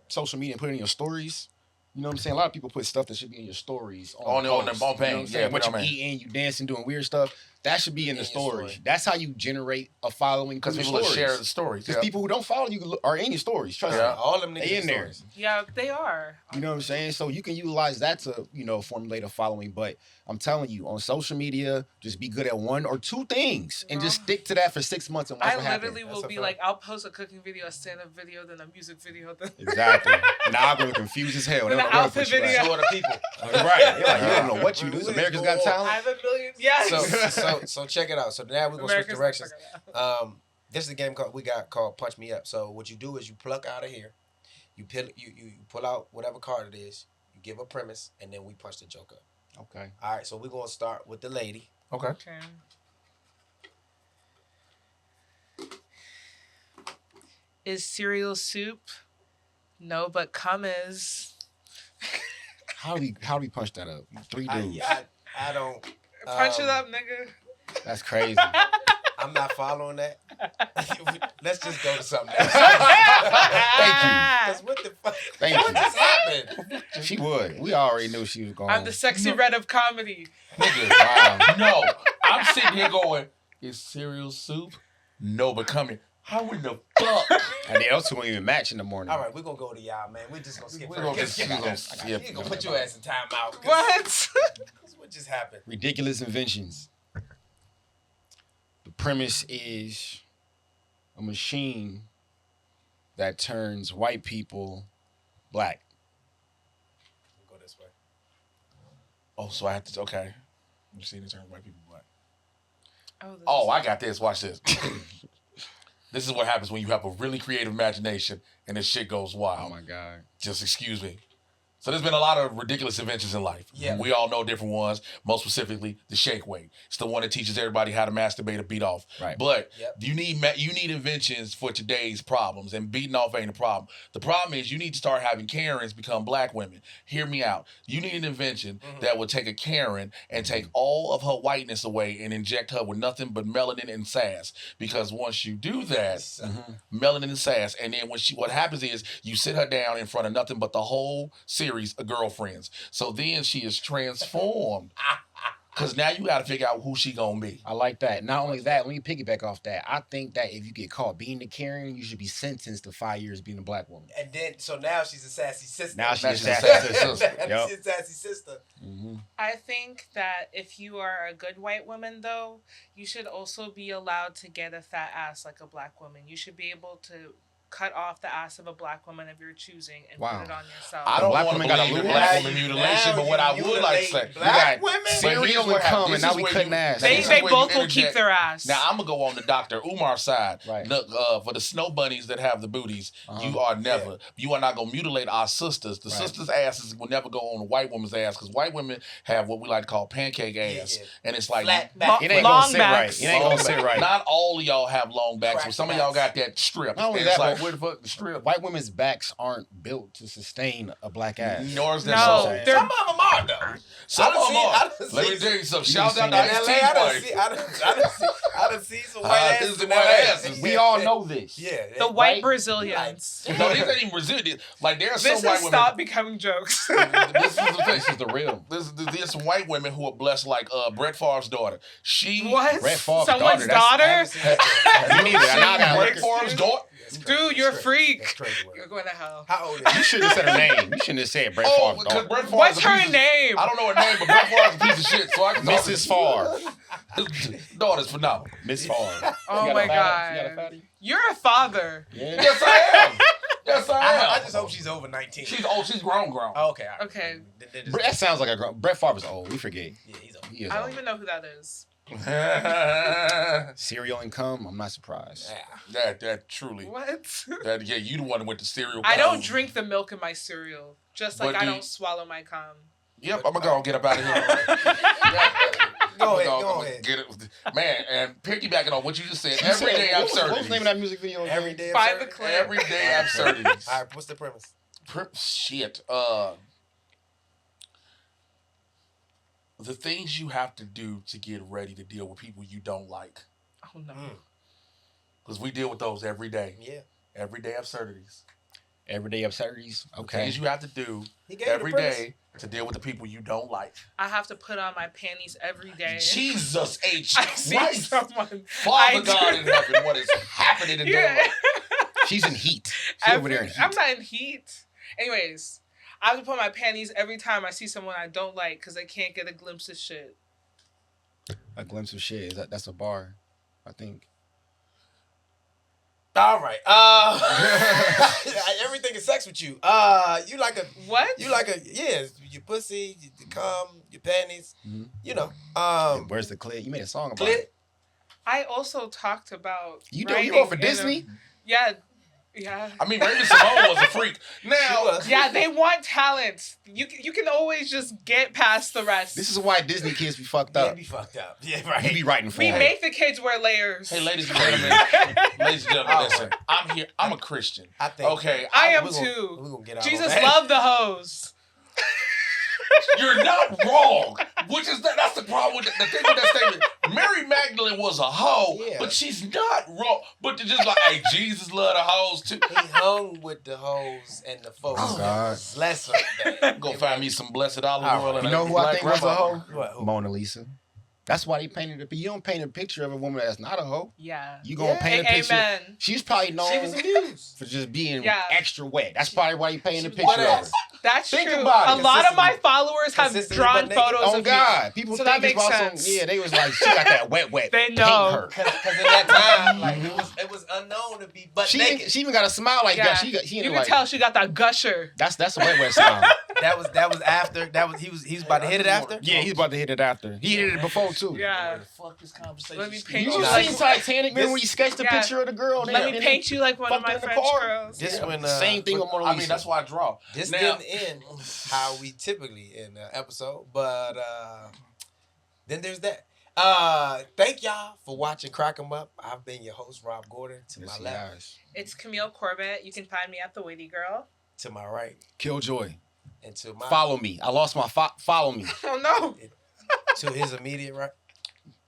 social media and put it in your stories. You know what I'm saying? A lot of people put stuff that should be in your stories on the page. You know what you eating, you dancing, doing weird stuff. That should be in the stories. That's how you generate a following. Because people will share the stories. Because people who don't follow you are in your stories. Trust me. All them niggas in there. Yeah, they are. You know what I'm saying? So you can utilize that to, formulate a following. But I'm telling you, on social media, just be good at 1 or 2 things and just stick to that for 6 months and watch what happens. I literally will be like, I'll post a cooking video, a stand-up video, then a music video. Then exactly. Now I'm going to confuse as hell. Then an outfit video. Show the people. Right. You're like, you don't know what you do. It's America's Got Talent. I have a million. Yes. So check it out. So now we're going to switch directions. This is a game called Punch Me Up. So what you do is you pluck out of here. You pull out whatever card it is. You give a premise, and then we punch the joke up. Okay. All right, so we're going to start with the lady. Okay. Is cereal soup? No, but cum is. How do we punch that up? 3 dudes. I don't. Punch it up, nigga. That's crazy. I'm not following that. Let's just go to something else. Thank you. Because what the fuck? What just happened? She would. We already knew she was going. I'm the sexy red of comedy. Nigga, wow. No. I'm sitting here going, is cereal soup? No, but coming. How in the fuck? And the else won't even match in the morning. All right, we're going to go to y'all, man. We're just going to skip. We're going to put your ass in timeout. What? What just happened? Ridiculous inventions. The premise is a machine that turns white people black. Go this way. Oh, so I have to, okay. Machine that turns white people black. I got this. Watch this. This is what happens when you have a really creative imagination and this shit goes wild. Oh, my God. Just excuse me. So there's been a lot of ridiculous inventions in life. Yeah. We all know different ones, most specifically the shake weight. It's the one that teaches everybody how to masturbate or beat off. Right. But you need inventions for today's problems, and beating off ain't a problem. The problem is you need to start having Karens become black women. Hear me out. You need an invention that will take a Karen and take all of her whiteness away and inject her with nothing but melanin and sass. Because once you do that, melanin and sass, and then what happens is you sit her down in front of nothing but the whole series of girlfriends. So then she is transformed. Because now you got to figure out who she going to be. I like that. Not only that, let me piggyback off that. I think that if you get caught being a Karen, you should be sentenced to 5 years being a black woman. And then, so now she's a sassy sister. Now she's a sassy sister. She's a sassy sister. I think that if you are a good white woman, though, you should also be allowed to get a fat ass like a black woman. You should be able to cut off the ass of a black woman of your choosing and put it on yourself. I don't want to believe in black woman mutilation, but what I would like to say, black women, cereal and cum, and now we cutting ass. They both will keep their ass. Now I'm gonna go on the Dr. Umar side. Right. Look, for the snow bunnies that have the booties, you are not gonna mutilate our sisters. The sisters' asses will never go on a white woman's ass because white women have what we like to call pancake ass, and it's like it ain't gonna sit right. It ain't gonna sit right. Not all of y'all have long backs, but some of y'all got that strip. Not only that, where the fuck the strip? White women's backs aren't built to sustain a black ass. Nor is that some of them are though. Some of them are. Let me tell you something. Shout out to Ice-T. I done seen some white asses. We all know this. Yeah. The white Brazilians. No, these ain't even Brazilian. Like there are some white women. Stop becoming jokes. This is the thing. This is the real. There's some white women who are blessed, like Brett Favre's daughter. What? Brett Favre's someone's daughter? Me neither. Brett Favre's daughter. Dude, you're a freak. That's crazy. You're going to hell. How old is you? You shouldn't have said her name. You shouldn't have said Brett Favre's daughter. What's her name? I don't know her name, but Brett Favre's a piece of shit. So I can Mrs. Favre. His daughter's phenomenal. Miss Favre. Oh my God. You're a father. Yeah. Yes, I am. Yes, I am. I just hope she's over 19. She's old. She's grown. Oh, okay. Okay. That sounds like a grown. Brett Favre's old. We forget. Yeah, he's old. I don't even know who that is. Cereal and cum, I'm not surprised. Yeah. That truly. What? You the one that went to cereal. I don't drink the milk in my cereal. Just like I don't swallow my cum. Yep, I'm gonna go get up out of here. Go ahead. Get it, man. And piggybacking on what you just said, everyday absurdities. What was the name of that music video? Everyday Find the clip. Everyday absurdities. All right, what's the premise? Shit. The things you have to do to get ready to deal with people you don't like. Oh no. Because we deal with those every day. Yeah. Everyday absurdities. Everyday absurdities. Okay. Things you have to do every day to deal with the people you don't like. I have to put on my panties every day. Jesus H. I see Christ. someone. Father God in heaven, what is happening today? She's in heat. She's over there in heat. I'm not in heat. Anyways, I have to put my panties every time I see someone I don't like because I can't get a glimpse of shit. A glimpse of shit. That's a bar, I think. All right. Everything is sex with you. You like a what? You like a your pussy, your cum, your panties. Mm-hmm. You know. Where's the clit? You made a song about it. I also talked about you go for Disney. Yeah. I mean, Raven Simone was a freak. Now, yeah, they want talent. You can always just get past the rest. This is why Disney kids be fucked up. Yeah, be fucked up. Yeah, right. You be writing for We them. make the kids wear layers. Hey, ladies and gentlemen. Listen. I'm here. I'm a Christian. I think. Okay. I am too. We're gonna get out Jesus loved the hoes. You're not wrong. Which is that's the problem with the thing with that statement. Mary Magdalene was a hoe, but she's not wrong. But they're just like, hey, Jesus loved the hoes too. He hung with the hoes and the folks. Oh God, bless her. Go find me some blessed olive oil. You know who I think was a hoe? What? Mona Lisa. That's why they painted it. But you don't paint a picture of a woman that's not a hoe. Yeah. You gonna paint a picture. Amen. She's probably known she was amused for just being extra wet. That's probably why you painted a picture what of else? her. That's Think true. about it. A lot of my followers have drawn photos of me. Oh God, people so think that makes about sense. they was like, she got that wet. They know. Paint her. Because in that time, like it was unknown to be butt naked. She even got a smile like that. She you can tell she got that gusher. That's a wet smile. That was after. He was about to hit it after. Yeah, he's about to hit it after. He hit it before too. Yeah. Fuck this conversation. Let me paint you seen Titanic? Remember when you sketched the picture of the girl? Let me paint you like one of my French girls. This when same thing with Mona Lisa. I mean, that's why I draw. This didn't end how we typically end an episode, but then there's that. Thank y'all for watching Crack 'em Up. I've been your host, Rob Gordon. To my left, it's Camille Corbett. You can find me at The Witty Girl. To my right, Killjoy. And to my follow me. I lost my follow me. Oh no. To his immediate right,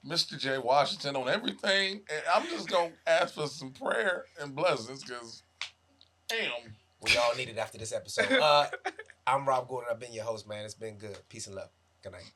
Mr. J. Washington on everything, and I'm just gonna ask for some prayer and blessings because, damn, we all need it after this episode. I'm Rob Gordon. I've been your host, man. It's been good. Peace and love. Good night.